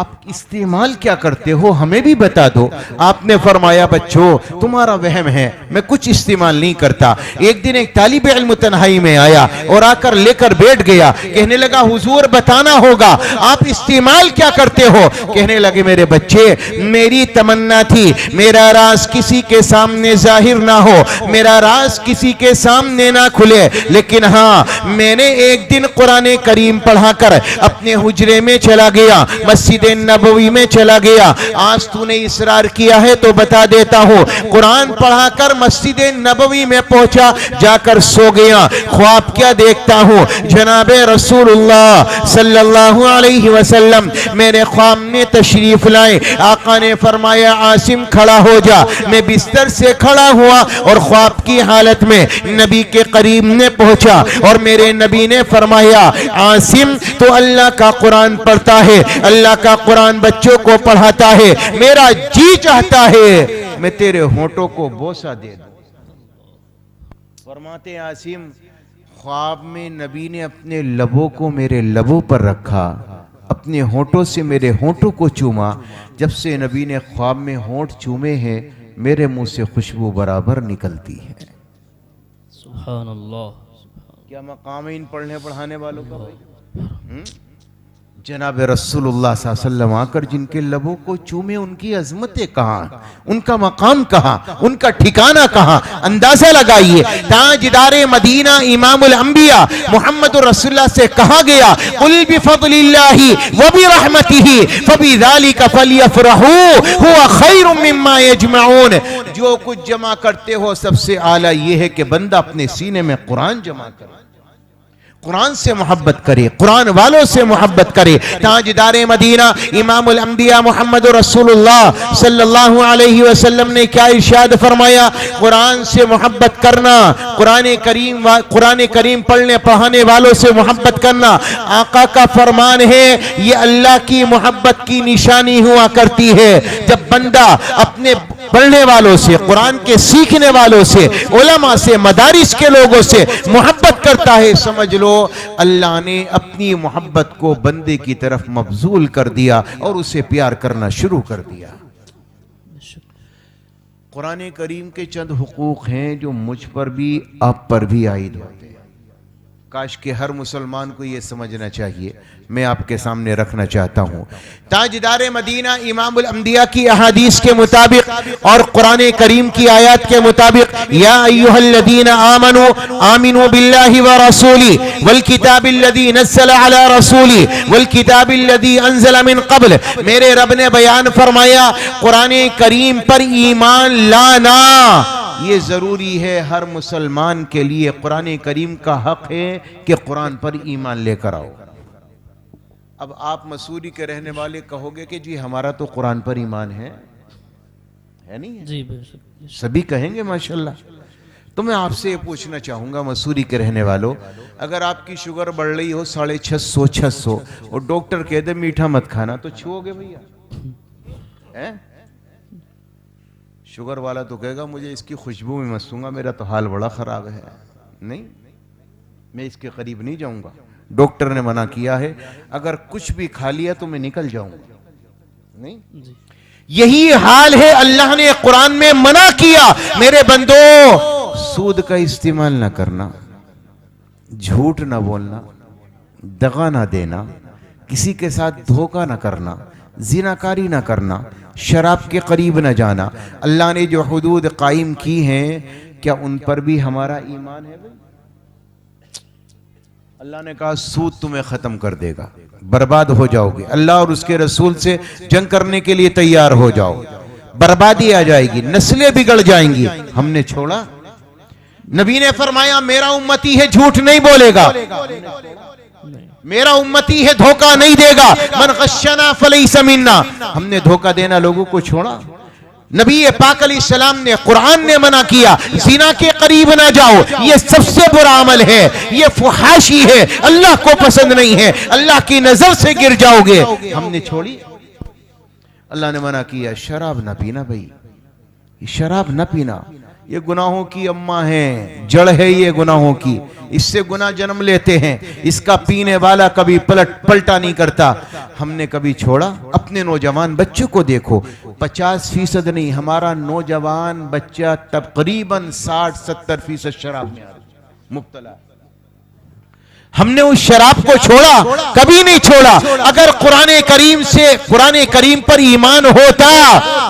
آپ استعمال کیا کرتے ہو ہمیں بھی بتا دو۔ آپ نے فرمایا بچوں تمہارا وہم ہے، میں کچھ استعمال نہیں کرتا۔ ایک دن ایک طالب علم تنہائی میں آیا اور آ کر لے کر بیٹھ گیا، کہنے لگا حضور بتانا ہوگا آپ استعمال کیا کرتے ہو۔ کہنے لگے میرے بچے میری تمنا تھی میرا راز کسی کے سامنے ظاہر نہ ہو، میرا راز کسی کے سامنے نہ کھلے، لیکن ہاں میں نے ایک دن قرآن کریم پڑھا کر اپنے حجرے میں چلا گیا، مسجد نبوی میں چلا گیا۔ آج تو نے اصرار کیا ہے تو بتا دیتا ہوں، قرآن پڑھا کر مسجد نبوی میں پہنچا، جا کر سو گیا، خواب کیا دیکھتا ہوں، جناب رسول اللہ صلی اللہ علیہ وسلم میرے خواب میں تشریف لائے۔ آقا نے فرمایا عاصم کھڑا ہو جا۔ میں بستر سے کھڑا ہوا اور خواب کی حالت میں نبی کے قریب نے پہنچا اور میرے نبی نے فرمایا عاصم تو اللہ کا قرآن پڑھتا ہے، اللہ کا قرآن بچوں کو پڑھاتا ہے، میرا جی چاہتا ہے میں تیرے ہونٹوں کو بوسہ دے دوں۔ فرماتے عاصم خواب میں نبی نے اپنے لبوں کو میرے لبوں پر رکھا، اپنے ہونٹوں سے میرے ہونٹوں کو چوما۔ جب سے نبی نے خواب میں ہونٹ چومے ہیں میرے منہ سے خوشبو برابر نکلتی ہے۔ سبحان اللہ۔ کیا مقام ہے ان پڑھنے پڑھانے والوں کا بھائی؟ جناب رسول اللہ صلی اللہ علیہ وسلم آ کر جن کے لبوں کو چومے ان کی عظمتیں کہاں، ان کا مقام کہاں، ان کا ٹھکانہ کہاں؟ اندازہ لگائیے، تاجدار مدینہ امام الانبیاء محمد رسول اللہ سے کہا گیا قل بفضل اللہ وبرحمتہ فبذالک فلیفرحوا هو خیر مما یجمعون۔ جو کچھ جمع کرتے ہو سب سے اعلیٰ یہ ہے کہ بندہ اپنے سینے میں قرآن جمع کرے، قرآن سے محبت کرے، قرآن والوں سے محبت کرے۔ تاجدار مدینہ امام الانبیاء محمد رسول اللہ صلی اللہ علیہ وسلم نے کیا ارشاد فرمایا؟ قرآن سے محبت کرنا، قرآن کریم پڑھنے پڑھانے والوں سے محبت کرنا آقا کا فرمان ہے، یہ اللہ کی محبت کی نشانی ہوا کرتی ہے۔ جب بندہ اپنے پڑھنے والوں سے، قرآن کے سیکھنے والوں سے، علماء سے، مدارس کے لوگوں سے محبت کرتا ہے، سمجھ لو اللہ نے اپنی محبت کو بندے کی طرف مبذول کر دیا اور اسے پیار کرنا شروع کر دیا۔ قرآن کریم کے چند حقوق ہیں جو مجھ پر بھی آپ پر بھی عائد ہوتے ہیں، کاش کہ ہر مسلمان کو یہ سمجھنا چاہیے، میں آپ کے سامنے رکھنا چاہتا ہوں۔ تاجدار مدینہ امام الانبیاء کی احادیث کے مطابق اور قرآن کریم کی آیات کے مطابق یا ایہا الذین آمنوا آمنوا باللہ ورسولہ والکتاب الذی نزل علی رسولہ والکتاب الذی انزل من قبل، میرے رب نے بیان فرمایا قرآن کریم پر ایمان لانا یہ ضروری ہے، ہر مسلمان کے لیے قرآن کریم کا حق ہے کہ قرآن پر ایمان لے کر آؤ۔ اب آپ مسوری کے رہنے والے کہو گے کہ جی ہمارا تو قرآن پر ایمان ہے نہیں ہے؟ جی بے شک، سبھی کہیں گے ماشاءاللہ۔ تو میں آپ سے یہ پوچھنا چاہوں گا مسوری کے رہنے والوں، اگر آپ کی شوگر بڑھ رہی ہو 650 اور ڈاکٹر کہہ دے میٹھا مت کھانا تو چھو گے بھیا؟ شوگر والا تو کہے گا مجھے اس کی خوشبو میں مسوں گا، میرا تو حال بڑا خراب ہے، نہیں میں اس کے قریب نہیں جاؤں گا، ڈاکٹر نے منع کیا ہے، اگر کچھ بھی کھا لیا تو میں نکل جاؤں گا، نہیں؟ یہی حال ہے، اللہ نے قرآن میں منع کیا میرے بندو سود کا استعمال نہ کرنا، جھوٹ نہ بولنا، دغا نہ دینا، کسی کے ساتھ دھوکہ نہ کرنا، زناکاری نہ کرنا، شراب کے قریب نہ جانا۔ اللہ نے جو حدود قائم کی ہیں کیا ان پر بھی ہمارا ایمان ہے بھائی؟ اللہ نے کہا سود تمہیں ختم کر دے گا، برباد ہو جاؤ گے، اللہ اور اس کے رسول سے جنگ کرنے کے لیے تیار ہو جاؤ، بربادی آ جائے گی، نسلیں بگڑ جائیں گی۔ ہم نے چھوڑا؟ نبی نے فرمایا میرا امتی ہے جھوٹ نہیں بولے گا، میرا امتی ہے دھوکہ نہیں دے گا. من غشنا فلیس منا. ہم نے دھوکہ دینا لوگوں کو چھوڑا. نبی پاک علیہ السلام نے قرآن نے منع کیا زنا کے قریب نہ جاؤ, یہ سب سے برا عمل ہے, یہ فحاشی ہے, اللہ کو پسند نہیں ہے, اللہ کی نظر سے گر جاؤ گے. ہم نے چھوڑی. اللہ نے منع کیا شراب نہ پینا. بھائی شراب نہ پینا, یہ گناہوں کی اماں ہے, جڑ ہے یہ گناہوں کی, اس سے گناہ جنم لیتے ہیں. اس کا پینے والا کبھی پلٹا نہیں کرتا. ہم نے کبھی چھوڑا؟ اپنے نوجوان بچوں کو دیکھو, 50% نہیں, ہمارا نوجوان بچہ تقریباً 60-70% شراب میں مبتلا. ہم نے اس شراب کو چھوڑا؟ کبھی نہیں چھوڑا. اگر قرآن کریم پر ایمان ہوتا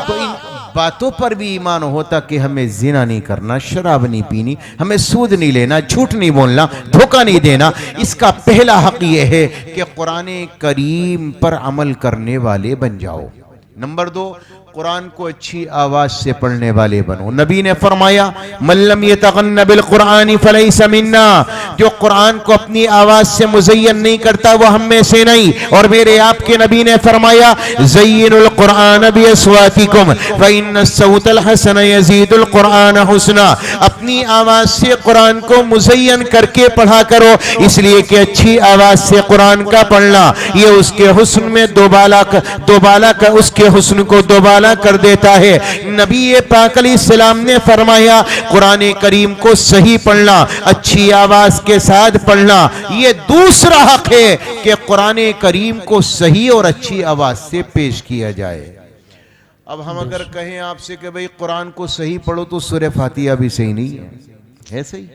تو ان باتوں پر بھی ایمان ہوتا کہ ہمیں زنا نہیں کرنا, شراب نہیں پینی, ہمیں سود نہیں لینا, جھوٹ نہیں بولنا, دھوکہ نہیں دینا. اس کا پہلا حق یہ ہے کہ قرآن کریم پر عمل کرنے والے بن جاؤ. نمبر 2, قرآن کو اچھی آواز سے پڑھنے والے بنو. نبی نے فرمایا من لم یتغن بالقرآن فلیس منا. جو قرآن کو اپنی آواز سے مزین نہیں کرتا وہ ہم میں سے نہیں. اور میرے آپ کے نبی نے فرمایا زینوا القرآن باصواتکم فإن الصوت الحسن یزید القرآن حسنا. اپنی آواز سے قرآن کو مزین کر کے پڑھا کرو, اس لیے کہ اچھی آواز سے قرآن کا پڑھنا یہ اس کے حسن میں دوبالا اس کے حسن کو دوبالا کر دیتا ہے. نبی پاک علیہ السلام نے فرمایا قرآن کریم کو صحیح پڑھنا, اچھی آواز کے ساتھ پڑھنا, یہ دوسرا حق ہے کہ قرآن کریم کو صحیح اور اچھی آواز سے پیش کیا جائے. اب ہم اگر کہیں آپ سے کہ بھئی قرآن کو صحیح پڑھو تو سورہ فاتحہ بھی صحیح نہیں ہے صحیح,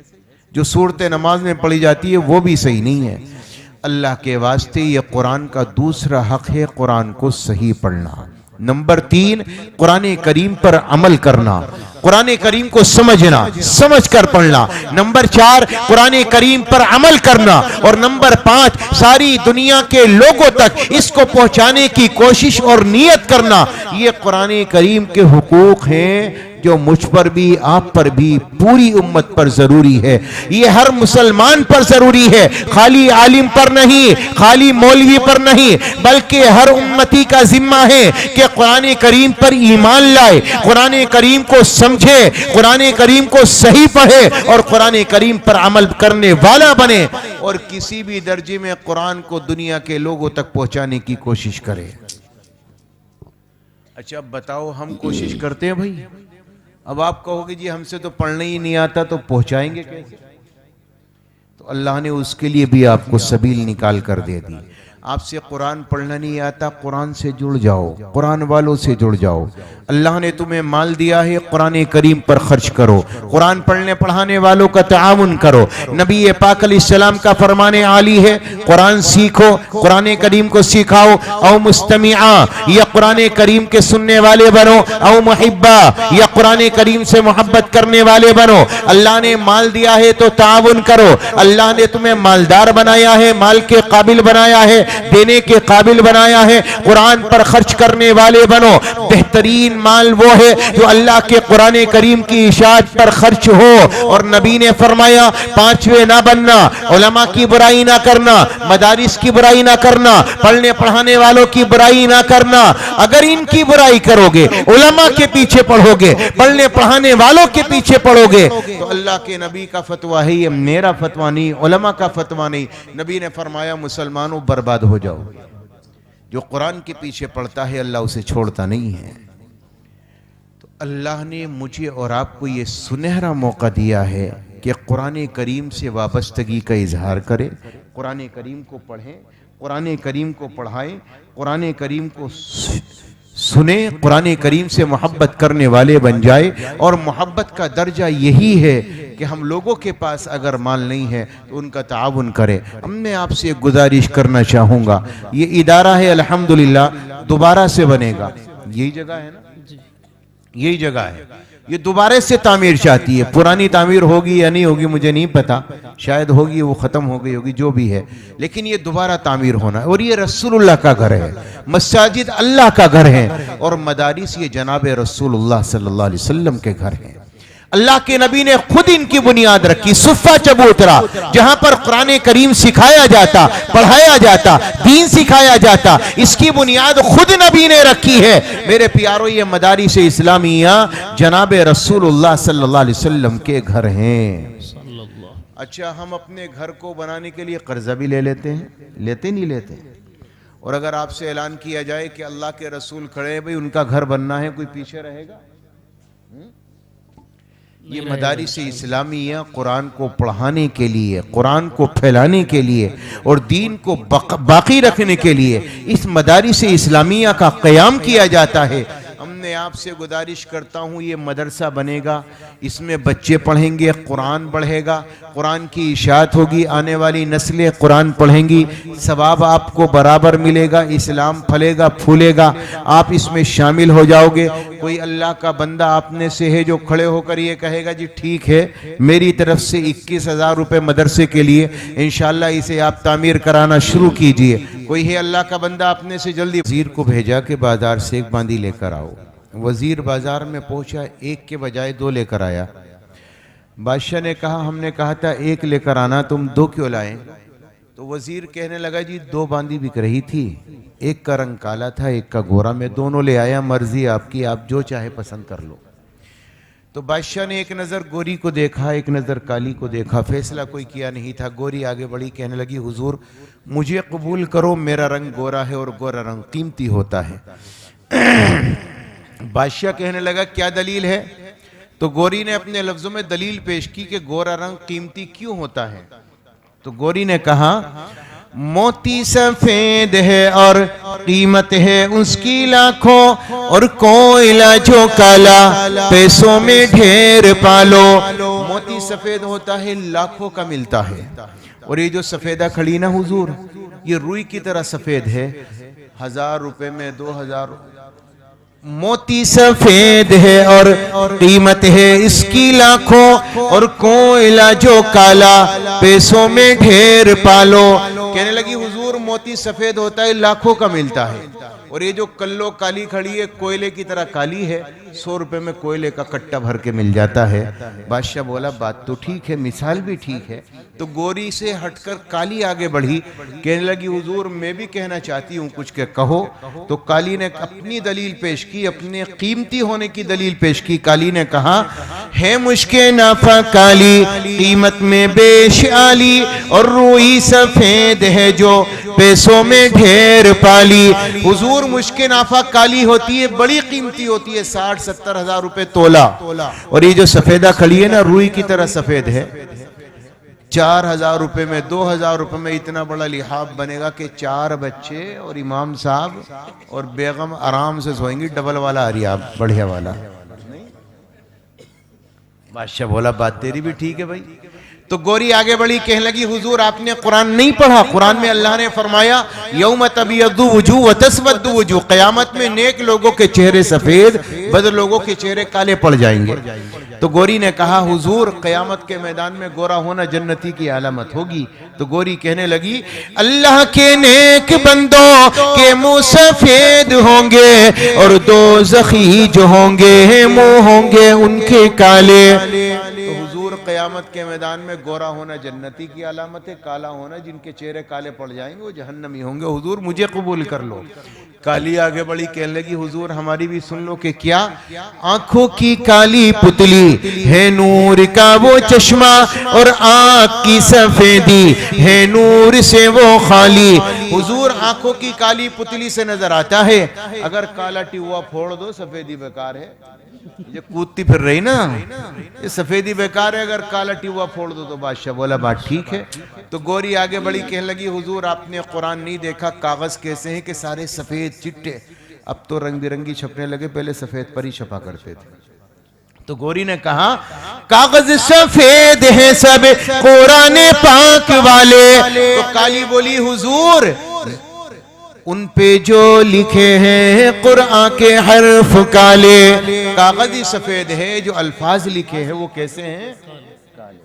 جو صورت نماز میں پڑھی جاتی ہے وہ بھی صحیح نہیں ہے. اللہ کے واسطے یہ قرآن کا دوسرا حق ہے قرآن کو صحیح پڑھنا. نمبر 3, قرآن کریم پر عمل کرنا, قرآن کریم کو سمجھنا, سمجھ کر پڑھنا. نمبر 4, قرآن کریم پر عمل کرنا. اور نمبر 5, ساری دنیا کے لوگوں تک اس کو پہنچانے کی کوشش اور نیت کرنا. یہ قرآن کریم کے حقوق ہیں جو مجھ پر بھی, آپ پر بھی, پوری امت پر ضروری ہے. یہ ہر مسلمان پر ضروری ہے, خالی عالم پر نہیں, خالی مولوی پر نہیں, بلکہ ہر امتی کا ذمہ ہے کہ قرآن کریم پر ایمان لائے, قرآن کریم کو سمجھے, قرآن کریم کو صحیح پڑھے اور قرآن کریم پر عمل کرنے والا بنے, اور کسی بھی درجے میں قرآن کو دنیا کے لوگوں تک پہنچانے کی کوشش کرے. اچھا اب بتاؤ, ہم کوشش کرتے ہیں بھائی؟ اب آپ کہو گے جی ہم سے تو پڑھنا ہی نہیں آتا تو پہنچائیں گے کیسے؟ تو اللہ نے اس کے لیے بھی آپ کو سبیل نکال کر دے دی. آپ سے قرآن پڑھنا نہیں آتا, قرآن سے جڑ جاؤ, قرآن والوں سے جڑ جاؤ. اللہ نے تمہیں مال دیا ہے, قرآن کریم پر خرچ کرو, قرآن پڑھنے پڑھانے والوں کا تعاون کرو. نبی پاک علیہ السلام کا فرمان عالی ہے قرآن سیکھو, قرآن کریم کو سکھاؤ. او مستمعا, یا قرآن کریم کے سننے والے بنو. او محبا, یا قرآن کریم سے محبت کرنے والے بنو. اللہ نے مال دیا ہے تو تعاون کرو. اللہ نے تمہیں مالدار بنایا ہے, مال کے قابل بنایا ہے, دینے کے قابل بنایا ہے, قرآن پر خرچ کرنے والے بنو. بہترین مال وہ ہے جو اللہ کے قرآن کریم کی اشاعت پر خرچ ہو. اور نبی نے فرمایا 5ویں نہ بننا, علماء کی برائی نہ کرنا, مدارس کی برائی نہ کرنا, پڑھنے پڑھانے والوں کی برائی نہ کرنا. اگر ان کی برائی کرو گے, علماء کے پیچھے پڑھو گے, پڑھنے پڑھانے والوں کے پیچھے پڑھو گے, تو اللہ کے نبی کا فتویٰ ہے, یہ میرا فتویٰ نہیں, علماء کا فتویٰ نہیں. نبی نے فرمایا مسلمانوں برباد ہو جاؤ. جو قرآن کے پیچھے پڑھتا ہے اللہ اسے چھوڑتا نہیں ہے. تو اللہ نے مجھے اور آپ کو یہ سنہرا موقع دیا ہے کہ قرآن کریم سے وابستگی کا اظہار کرے, قرآن کریم کو پڑھیں, قرآن کریم کو پڑھائیں, قرآن کریم کو سنیں, قرآن کریم سے محبت کرنے والے بن جائے. اور محبت کا درجہ یہی ہے کہ ہم لوگوں کے پاس اگر مال نہیں ہے تو ان کا تعاون کرے. میں آپ سے ایک گزارش کرنا چاہوں گا, یہ ادارہ ہے الحمدللہ دوبارہ سے بنے گا. یہی جگہ ہے نا, یہی جگہ ہے, یہ دوبارہ سے تعمیر چاہتی ہے. پرانی تعمیر ہوگی یا نہیں ہوگی مجھے نہیں پتا, شاید ہوگی, وہ ختم ہو گئی ہوگی, جو بھی ہے, لیکن یہ دوبارہ تعمیر ہونا ہے. اور یہ رسول اللہ کا گھر ہے, مساجد اللہ کا گھر ہے, اور مدارس یہ جناب رسول اللہ صلی اللہ علیہ وسلم کے گھر ہیں. اللہ کے نبی نے خود ان کی بنیاد رکھی، صفہ چبوترا، جہاں پر قرآن کریم سکھایا جاتا، پڑھایا جاتا، دین سکھایا جاتا، اس کی بنیاد خود نبی نے رکھی ہے۔ میرے پیارو، یہ مدارس اسلامیہ جناب رسول اللہ صلی اللہ علیہ وسلم کے گھر ہیں۔ اچھا، ہم اپنے گھر کو بنانے کے لیے قرضہ بھی لے لیتے ہیں، لیتے نہیں لیتے؟ اور اگر آپ سے اعلان کیا جائے کہ اللہ کے رسول کھڑے ہیں بھئی ان کا گھر بننا ہے، کوئی پیچھے رہے گا؟ یہ مدارس اسلامیہ قرآن کو پڑھانے کے لیے، قرآن کو پھیلانے کے لیے اور دین کو باقی رکھنے کے لیے اس مدارس اسلامیہ کا قیام کیا جاتا ہے۔ ہم نے آپ سے گزارش کرتا ہوں، یہ مدرسہ بنے گا، اس میں بچے پڑھیں گے، قرآن بڑھے گا، قرآن کی اشاعت ہوگی، آنے والی نسلیں قرآن پڑھیں گی، ثواب آپ کو برابر ملے گا، اسلام پھلے گا، پھولے گا، آپ اس میں شامل ہو جاؤ گے۔ کوئی اللہ کا بندہ آپ نے سے ہے جو کھڑے ہو کر یہ کہے گا جی ٹھیک ہے، میری طرف سے 21,000 روپے مدرسے کے لیے، انشاءاللہ اسے آپ تعمیر کرانا شروع کیجئے۔ کوئی ہے اللہ کا بندہ اپنے سے جلدی وزیر کو بھیجا کہ بازار سے ایک باندی لے کر آؤ۔ وزیر بازار میں پہنچا، ایک کے بجائے 2 لے کر آیا۔ بادشاہ نے کہا ہم نے کہا تھا 1 لے کر آنا، تم 2 کیوں لائے؟ تو وزیر کہنے لگا جی 2 باندی بک رہی تھی، ایک کا رنگ کالا تھا، ایک کا گورا، میں دونوں لے آیا، مرضی آپ کی، آپ جو چاہے پسند کر لو۔ تو بادشاہ نے ایک نظر گوری کو دیکھا، ایک نظر کالی کو دیکھا، فیصلہ کوئی کیا نہیں تھا۔ گوری آگے بڑھی، کہنے لگی حضور مجھے قبول کرو، میرا رنگ گورا ہے اور گورا رنگ قیمتی ہوتا ہے۔ بادشاہ کہنے لگا کیا دلیل ہے؟ تو گوری نے اپنے لفظوں میں دلیل پیش کی کہ گورا رنگ قیمتی کیوں ہوتا ہے۔ تو گوری نے کہا موتی سفید ہے اور قیمت ہے اس کی لاکھوں، اور کوئلہ جو کالا پیسوں میں ڈھیر پالو۔ موتی سفید ہوتا ہے، لاکھوں کا ملتا ہے، اور یہ جو سفیدہ کھڑی نا حضور، یہ روئی کی طرح سفید ہے، 1000 روپے میں 2000 موتی سفید ہے اور قیمت ہے اس کی لاکھوں، اور کوئلہ جو کالا پیسوں میں ڈھیر پالو۔ کہنے لگی حضور موتی سفید ہوتا ہے، لاکھوں کا ملتا ہے، اور یہ جو کلو کالی کھڑی ہے کوئلے کی طرح کالی ہے، 100 روپے میں کوئلے کا کٹا بھر کے مل جاتا ہے۔ بادشاہ بولا بات تو ٹھیک ہے، مثال بھی ٹھیک ہے۔ تو گوری سے ہٹ کر کالی آگے بڑھی، کہنے لگی حضور میں بھی کہنا چاہتی ہوں کچھ کہ کہو۔ تو کالی نے اپنی دلیل پیش کی، اپنے قیمتی ہونے کی دلیل پیش کی۔ کالی نے کہا ہے مشک نافع کالی، قیمت میں بیش عالی، اور روئی سفید ہے جو پیسوں میں ڈھیر پالی۔ حضور مشک نافع کالی ہوتی ہے، بڑی قیمتی ہوتی ہے، 60-70 ہزار روپے تولا، اور یہ جو سفیدہ کھڑی ہے نا روئی کی طرح سفید ہے، 4000 روپے میں 2000 روپے میں اتنا بڑا لحاف بنے گا کہ 4 بچے اور امام صاحب اور بیگم آرام سے سوئیں گی، ڈبل والا اریاب بڑھیا والا۔ بادشاہ بولا بات تیری بھی ٹھیک ہے بھائی۔ تو گوری آگے بڑھی، کہنے لگی حضور آپ نے قرآن نہیں پڑھا، قرآن میں اللہ نے فرمایا یوم تبیض وجوہ وتسود وجوہ، قیامت میں نیک لوگوں کے چہرے سفید، بد لوگوں کے چہرے کالے پڑ جائیں گے۔ تو گوری نے کہا حضور قیامت کے میدان میں گورا ہونا جنتی کی علامت ہوگی۔ تو گوری کہنے لگی اللہ کے نیک بندوں کے منہ سفید ہوں گے، اور دوزخی جو ہوں گے منہ ہوں گے ان کے کالے۔ تو حضور قیامت کے میدان میں گورا ہونا جنتی کی علامت ہے، کالا ہونا جن کے چہرے کالے پڑ جائیں گے وہ جہنمی ہوں گے، حضور مجھے قبول کر لو۔ کالی آگے بڑی، کہنے لگی حضور ہماری بھی سن لو کہ کیا؟ آنکھوں کی کالی پتلی ہے نور کا وہ چشمہ، اور آنکھ کی سفیدی ہے نور سے وہ خالی۔ حضور آنکھوں کی کالی پتلی سے نظر آتا ہے، اگر کالا ٹیوا پھوڑ دو سفیدی بیکار ہے، یہ کودتی پھر رہی نا، یہ سفیدی بیکار ہے، اگر کالا ٹیوا پھوڑ دو تو۔ بادشاہ بولا بات ٹھیک ہے۔ تو گوری آگے بڑی، کہنے لگی حضور آپ نے قرآن نہیں دیکھا، کاغذ کیسے ہیں کہ سارے سفید چٹے، اب تو رنگ برنگی چھپنے لگے، پہلے سفید پر ہی چھپا کرتے تھے۔ تو گوری نے کہا کاغذ سفید ہیں سب قرآن پاک والے۔ تو کالی بولی حضور ان پہ جو لکھے ہیں قرآن کے حرف کالے، کاغذ ہی سفید ہے، جو الفاظ لکھے ہیں وہ کیسے ہیں؟ کالے۔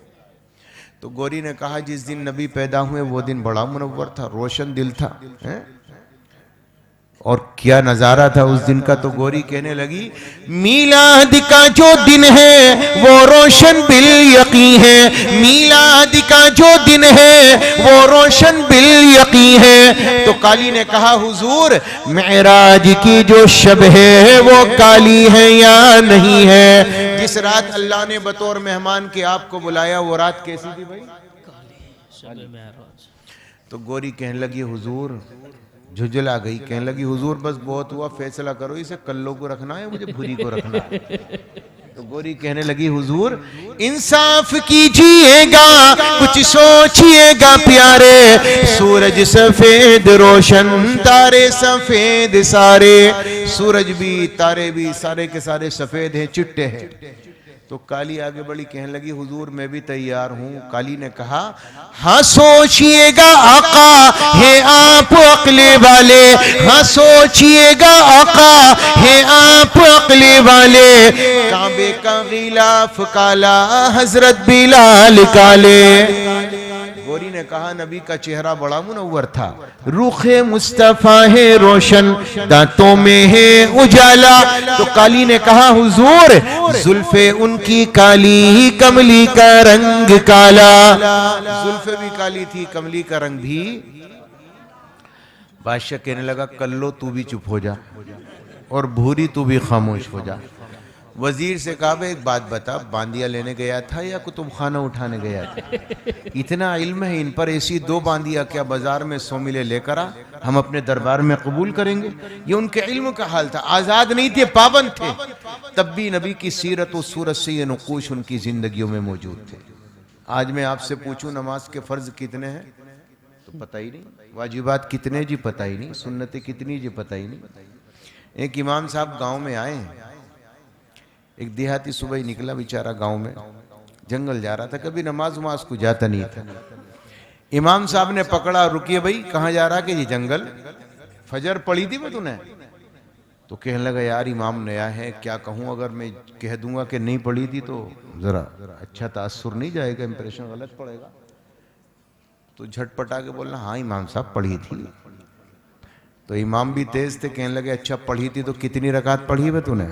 تو گوری نے کہا جس دن نبی پیدا ہوئے وہ دن بڑا منور تھا، روشن دل تھا، اور کیا نظارہ تھا اس دن کا. تو گوری کہنے لگی میلاد کا جو دن ہے وہ روشن بالیقین ہے, میلاد کا جو دن ہے وہ روشن بالیقین ہے. تو کالی نے کہا حضور معراج کی جو شب ہے وہ کالی ہے یا نہیں ہے؟ جس رات اللہ نے بطور مہمان کے آپ کو بلایا وہ رات کیسی تھی بھائی؟ تو گوری کہنے لگی حضور, جھجلا گئی, کہنے لگی حضور بس بہت ہوا, فیصلہ کرو اسے کلو کو رکھنا ہے مجھے بھوری کو رکھنا ہے. تو گوری کہنے لگی حضور انصاف کیجئے گا, کچھ سوچئے گا پیارے, سورج سفید روشن تارے سفید سارے, سورج بھی تارے بھی سارے کے سارے سفید ہیں, چٹے ہیں. تو کالی آگے بڑی کہنے لگی حضور میں بھی تیار ہوں. کالی نے کہا ہاں سوچئے گا آقا ہے آپ عقل والے, ہاں سوچئے گا آقا ہے آپ عقل والے, کعبے کا غلاف کالا حضرت بلال کالے. گوری نے کہا نبی کا چہرہ بڑا منور تھا, رخ مصطفیٰ ہے روشن, دانتوں میں ہے اجالا. تو کالی نے کہا حضور زلفیں ان کی کالی, کملی کا رنگ کالا. زلفیں بھی کالی تھی, کملی کا رنگ بھی. بادشاہ کہنے لگا کلو تو بھی چپ ہو جا اور بھوری تو بھی خاموش ہو جا. وزیر سے کہا بھئی ایک بات بتا, باندیاں لینے گیا تھا یا کتب خانہ اٹھانے گیا تھا؟ اتنا علم ہے ان پر, ایسی 2 باندیاں کیا بازار میں 100 ملے لے کر آ, ہم اپنے دربار میں قبول کریں گے. یہ ان کے علم کا حال تھا, آزاد نہیں تھے, پابند تھے, تب بھی نبی کی سیرت و صورت سے یہ نقوش ان کی زندگیوں میں موجود تھے. آج میں آپ سے پوچھوں نماز کے فرض کتنے ہیں تو پتہ ہی نہیں, واجبات کتنے جی پتہ ہی نہیں, سنتیں کتنی جی پتہ ہی نہیں. ایک امام صاحب گاؤں میں آئے, ایک دیہاتی صبح ہی نکلا بیچارہ گاؤں میں, جنگل جا رہا تھا, کبھی نماز کو جاتا نہیں تھا. امام صاحب نے پکڑا, رکیے بھئی کہاں جا رہا کہ یہ جنگل, فجر پڑھی تھی میں تو نے؟ تو کہنے لگا یار امام نیا ہے, کیا کہوں, اگر میں کہہ دوں گا کہ نہیں پڑھی تھی تو ذرا اچھا تاثر نہیں جائے گا, امپریشن غلط پڑے گا. تو جھٹ پٹا کے بولنا ہاں امام صاحب پڑھی تھی. تو امام بھی تیز تھے, کہنے لگے اچھا پڑھی تھی تو کتنی رکعت پڑھی ہے تو نے؟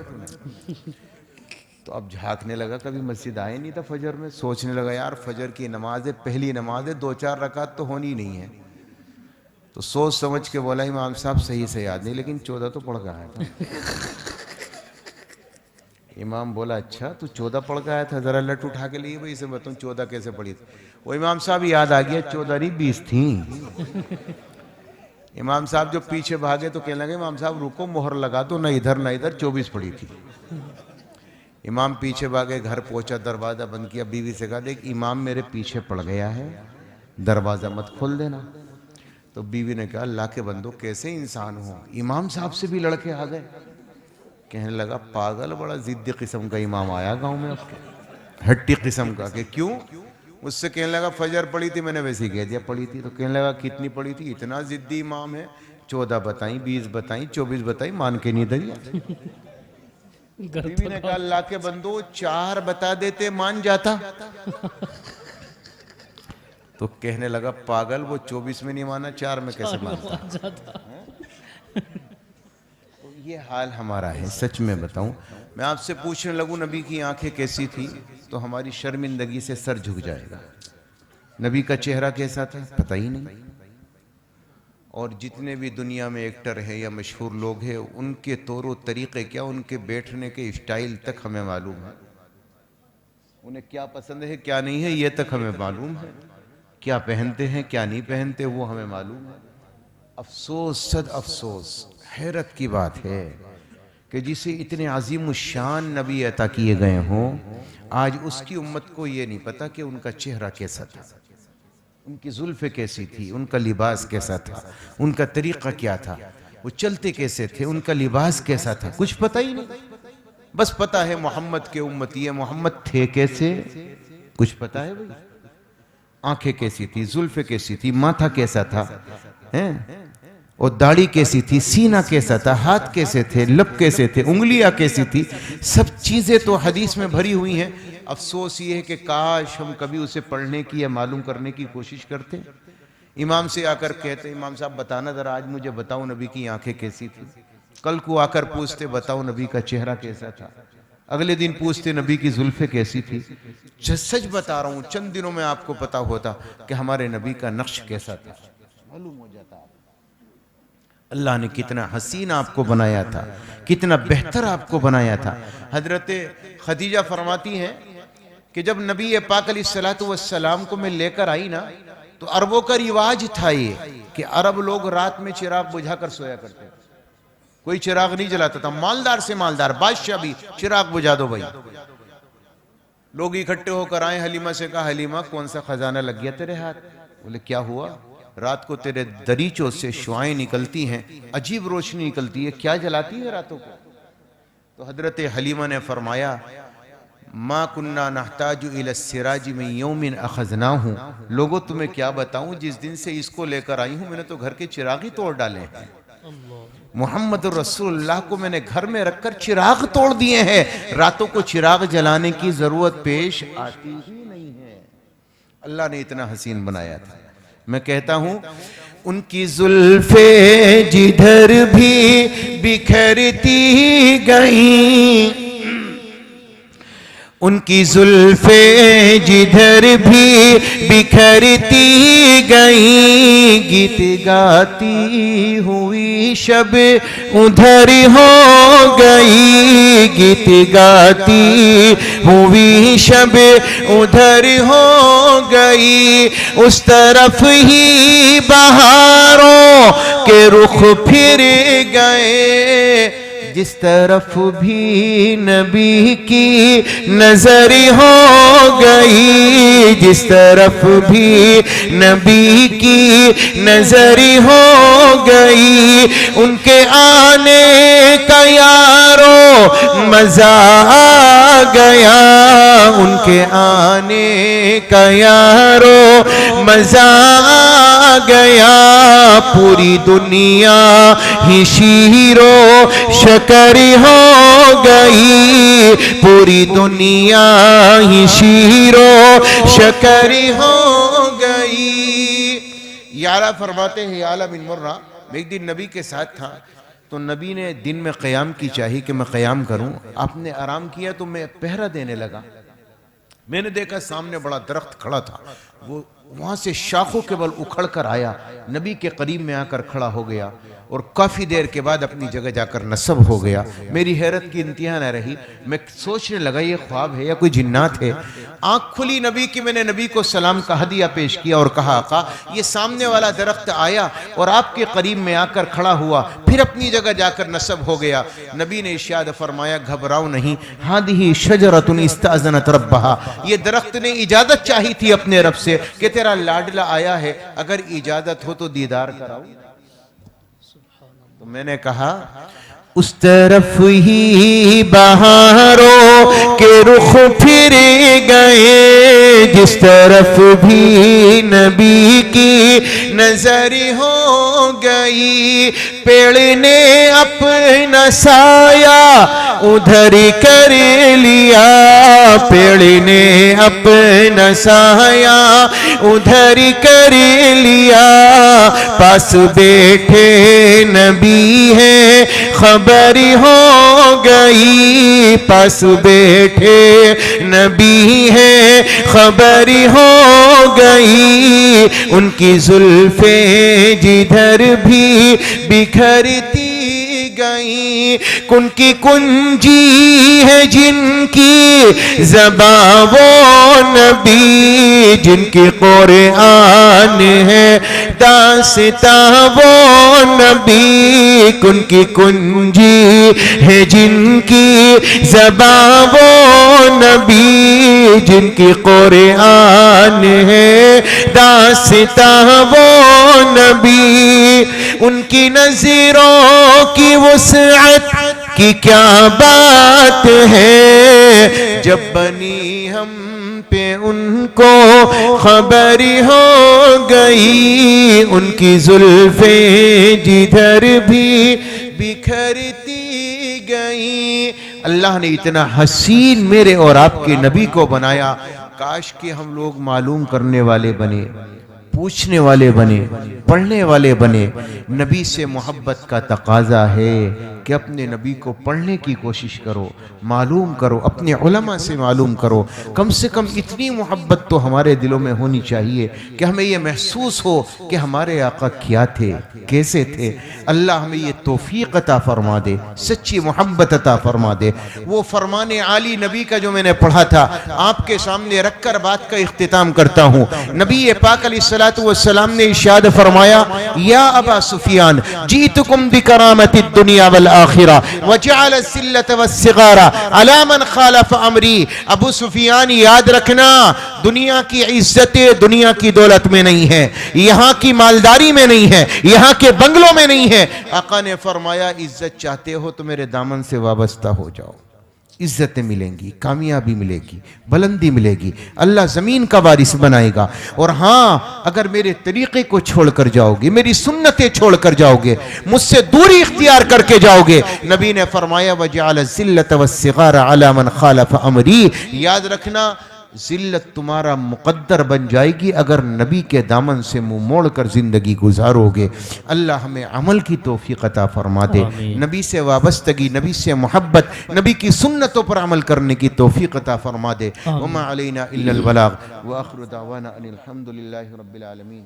تو اب جھانکنے لگا, کبھی مسجد آئے نہیں تھا فجر میں, سوچنے لگا یار فجر کی نماز ہے, پہلی نماز ہے, 2-4 رکعت تو ہونی نہیں ہے. تو سوچ سمجھ کے بولا امام صاحب صحیح سے یاد نہیں, لیکن 14 تو پڑھ گیا تھا. امام بولا اچھا تو 14 پڑھ گیا تھا, ذرا لٹ اٹھا کے لیے بھئی اسے بتاؤں 14 کیسے پڑھی تھی. وہ امام صاحب یاد آ گیا 14 نہیں 20 تھیں. امام صاحب جو پیچھے بھاگے تو کہنے لگے امام صاحب رکو, مہر لگا دو, نہ ادھر نہ ادھر, 24 پڑھی تھی. امام پیچھے بھاگے, گھر پہنچا, دروازہ بند کیا, بیوی سے کہا دیکھ امام میرے پیچھے پڑ گیا ہے, دروازہ مت کھول دینا. تو بیوی نے کہا اللہ کے بندو کیسے انسان ہو, امام صاحب سے بھی لڑکے آ گئے. کہنے لگا پاگل, بڑا ضدی قسم کا امام آیا گاؤں میں, ہٹی قسم کا. کہ کیوں؟ اس سے کہنے لگا فجر پڑھی تھی, میں نے ویسے ہی کہہ دیا پڑھی تھی. تو کہنے لگا کتنی پڑھی تھی؟ اتنا ضدی امام ہے, 14 بتائیں, 20 بتائیں, 24 بتائیں, مان کے نہیں دیا. بیوی نے کہا اللہ کے بندو 4 بتا دیتے مان جاتا. تو کہنے لگا پاگل, وہ 24 میں نہیں مانا, 4 میں کیسے مانتا. یہ حال ہمارا ہے. سچ میں بتاؤں, میں آپ سے پوچھنے لگوں نبی کی آنکھیں کیسی تھی تو ہماری شرمندگی سے سر جھک جائے گا. نبی کا چہرہ کیسا تھا پتہ ہی نہیں. اور جتنے بھی دنیا میں ایکٹر ہیں یا مشہور لوگ ہیں, ان کے طور و طریقے کیا, ان کے بیٹھنے کے اسٹائل تک ہمیں معلوم ہے. انہیں کیا پسند ہے کیا نہیں ہے یہ تک ہمیں معلوم ہے. کیا پہنتے ہیں کیا نہیں پہنتے وہ ہمیں معلوم ہے. افسوس, صد افسوس, حیرت کی بات ہے کہ جسے اتنے عظیم الشان نبی عطا کیے گئے ہوں, آج اس کی امت کو یہ نہیں پتا کہ ان کا چہرہ کیسا تھا, ان کی زلفیں کیسی تھی, ان کا لباس کیسا تھا, ان کا طریقہ کیا تھا, وہ چلتے کیسے تھے, ان کا لباس کیسا تھا, کچھ پتہ ہی نہیں. بس پتہ ہے محمد کے امتی ہے, محمد تھے کیسے کچھ پتہ ہے بھئی. آنکھیں کیسی تھی, زلفیں کیسی تھی, ماتھا کیسا تھا, اور داڑھی کیسی تھی, سینہ کیسا تھا, ہاتھ کیسے تھے, لب کیسے تھے, انگلیاں کیسی تھی, سب چیزیں تو حدیث میں بھری ہوئی ہیں. افسوس یہ ہے کہ کاش ہم کبھی اسے پڑھنے کی یا معلوم کرنے کی کوشش کرتے. امام سے آ کر کہتے امام صاحب بتانا ذرا آج مجھے بتاؤ نبی کی آنکھیں کیسی تھی. کل کو آ کر پوچھتے بتاؤ نبی کا چہرہ کیسا تھا. اگلے دن پوچھتے نبی کی زلفیں کیسی تھی. سچ بتا رہا ہوں چند دنوں میں آپ کو پتا ہوتا کہ ہمارے نبی کا نقش کیسا تھا. معلوم ہو جاتا اللہ نے کتنا حسین آپ کو بنایا تھا, کتنا بہتر آپ کو بنایا تھا. حضرت خدیجہ فرماتی ہیں کہ جب نبی پاک علیہ السلام کو میں لے کر آئی نا تو عربوں کا رواج تھا یہ کہ عرب لوگ رات میں چراغ بجھا کر سویا کرتے تھے. کوئی چراغ نہیں جلاتا تھا, مالدار سے مالدار بادشاہ بھی چراغ بجھا دو بھائی. لوگ اکٹھے ہو کر آئے, حلیمہ سے کہا حلیمہ کون سا خزانہ لگ گیا تیرے ہاتھ؟ بولے کیا ہوا؟ رات کو تیرے دریچوں سے شعائیں نکلتی ہیں, عجیب روشنی نکلتی ہے, کیا جلاتی ہے راتوں کو؟ تو حضرت حلیمہ نے فرمایا ما کننا نحتاج الی السراج من یوم اخذناہ. لوگوں تمہیں کیا بتاؤں, جس دن سے اس کو لے کر آئی ہوں میں نے تو گھر کے چراغ ہی توڑ ڈالے ہیں. محمد رسول اللہ کو میں نے گھر میں رکھ کر چراغ توڑ دیے ہیں, راتوں کو چراغ جلانے کی ضرورت پیش آتی ہی نہیں ہے. اللہ نے اتنا حسین بنایا تھا. میں کہتا ہوں ان کی زلفیں جدھر بھی بکھرتی گئیں, ان کی زلفیں جدھر بھی بکھرتی گئیں, گیت گاتی ہوئی شب ادھر ہو گئی, گیت گاتی ہوئی شب ادھر ہو گئی. اس طرف ہی بہاروں کے رخ پھر گئے, جس طرف بھی نبی کی نظر ہو گئی, جس طرف بھی نبی کی نظر ہو گئی. ان کے آنے کا یارو مزہ آ گیا, ان کے آنے کا یارو مزہ آ گیا. پوری دنیا ہی شیر و شکر ہو گئی, پوری دنیا ہی شیر و شکر ہو گئی. یعلا فرماتے ہیں یعلا بن مرہ, میں ایک دن نبی کے ساتھ تھا تو نبی نے دن میں قیام کی چاہی کہ میں قیام کروں. آپ نے آرام کیا تو میں پہرہ دینے لگا. میں نے دیکھا سامنے بڑا درخت کھڑا تھا, وہ وہاں سے شاخوں کے بل اکھڑ کر آیا, نبی کے قریب میں آ کر کھڑا ہو گیا اور کافی دیر کے بعد اپنی جگہ جا کر نصب ہو گیا. میری حیرت کی انتہا نہ رہی, میں سوچنے لگا یہ خواب ہے یا کوئی جنات ہے. آنکھ کھلی نبی کی, میں نے نبی کو سلام کا ہدیہ پیش کیا اور کہا آقا یہ سامنے والا درخت آیا اور آپ کے قریب میں آ کر کھڑا ہوا, پھر اپنی جگہ جا کر نصب ہو گیا. نبی نے ارشاد فرمایا گھبراؤ نہیں, ہذہ شجرۃ استأذنت ربہا, یہ درخت نے اجازت چاہی تھی اپنے رب سے کہ تیرا لاڈلا آیا ہے, اگر اجازت ہو تو دیدار کراؤ. تو میں نے کہا اس طرف ہی بہاروں کے رخ پھر گئے, جس طرف بھی نبی کی نظر ہو گئی. پیڑ نے اپنا سایہ ادھر کر لیا, پیڑ نے اپنا سایہ ادھر کر لیا. پاس بیٹھے نبی ہے خبر ہو گئی, پاس بیٹھے نبی ہے خبر ہو گئی. ان کی زلفیں جدھر بھی بکھرتی گئیں, ان کی کنجی ہے جن کی زبان وہ نبی, جن کی قرآن ہے داستاں وہ نبی, ان کی کنجی ہے جن کی زبان وہ نبی, جن کی قرآن ہے داستاں وہ نبی. ان کی نظروں کی وسعت کی کیا بات ہے, جب بنی ہم پہ ان کو خبر ہو گئی. ان کی زلفیں جدھر بھی بکھرتی گئیں. اللہ نے اتنا حسین میرے اور آپ کے نبی کو بنایا, کاش کہ ہم لوگ معلوم کرنے والے بنے, پوچھنے والے بنے، پڑھنے والے بنے۔ نبی سے محبت کا تقاضا ہے کہ اپنے نبی کو پڑھنے کی کوشش کرو، معلوم کرو، اپنے علماء سے معلوم کرو۔ کم سے کم اتنی محبت تو ہمارے دلوں میں ہونی چاہیے کہ ہمیں یہ محسوس ہو کہ ہمارے آقا کیا تھے، کیسے تھے۔ اللہ ہمیں یہ توفیق عطا فرما دے، سچی محبت عطا فرما دے۔ وہ فرمان عالی نبی کا جو میں نے پڑھا تھا، آپ کے سامنے رکھ کر بات کا اختتام کرتا ہوں۔ نبی پاک علیہ الصلوۃ والسلام نے ارشاد فرمایا، یا ابا سفیان جئتکم بکرامت الدنیا والآخرہ وجعل الذلۃ والصغار علی من خالف امری۔ ابو سفیان یاد رکھنا، دنیا کی عزت دنیا کی دولت میں نہیں ہے، یہاں کی مالداری میں نہیں ہے، یہاں کے بنگلوں میں نہیں ہے۔ آقا نے فرمایا عزت چاہتے ہو تو میرے دامن سے وابستہ ہو جاؤ، عزتیں ملیں گی، کامیابی ملے گی، بلندی ملے گی، اللہ زمین کا وارث بنائے گا۔ اور ہاں، اگر میرے طریقے کو چھوڑ کر جاؤ گے، میری سنتیں چھوڑ کر جاؤ گے، مجھ سے دوری اختیار کر کے جاؤ گے، نبی نے فرمایا وَجَعَلَ الذِّلَّةَ وَالصِّغَارَ عَلَى مَنْ خَالَفَ أَمْرِي۔ یاد رکھنا، ذلت تمہارا مقدر بن جائے گی اگر نبی کے دامن سے منہ موڑ کر زندگی گزارو گے۔ اللہ ہمیں عمل کی توفیق عطا فرما دے، نبی سے وابستگی، نبی سے محبت، نبی کی سنتوں پر عمل کرنے کی توفیق عطا فرما دے۔ وما علینا الا البلاغ، وآخر دعوانا ان الحمد للہ رب العالمین۔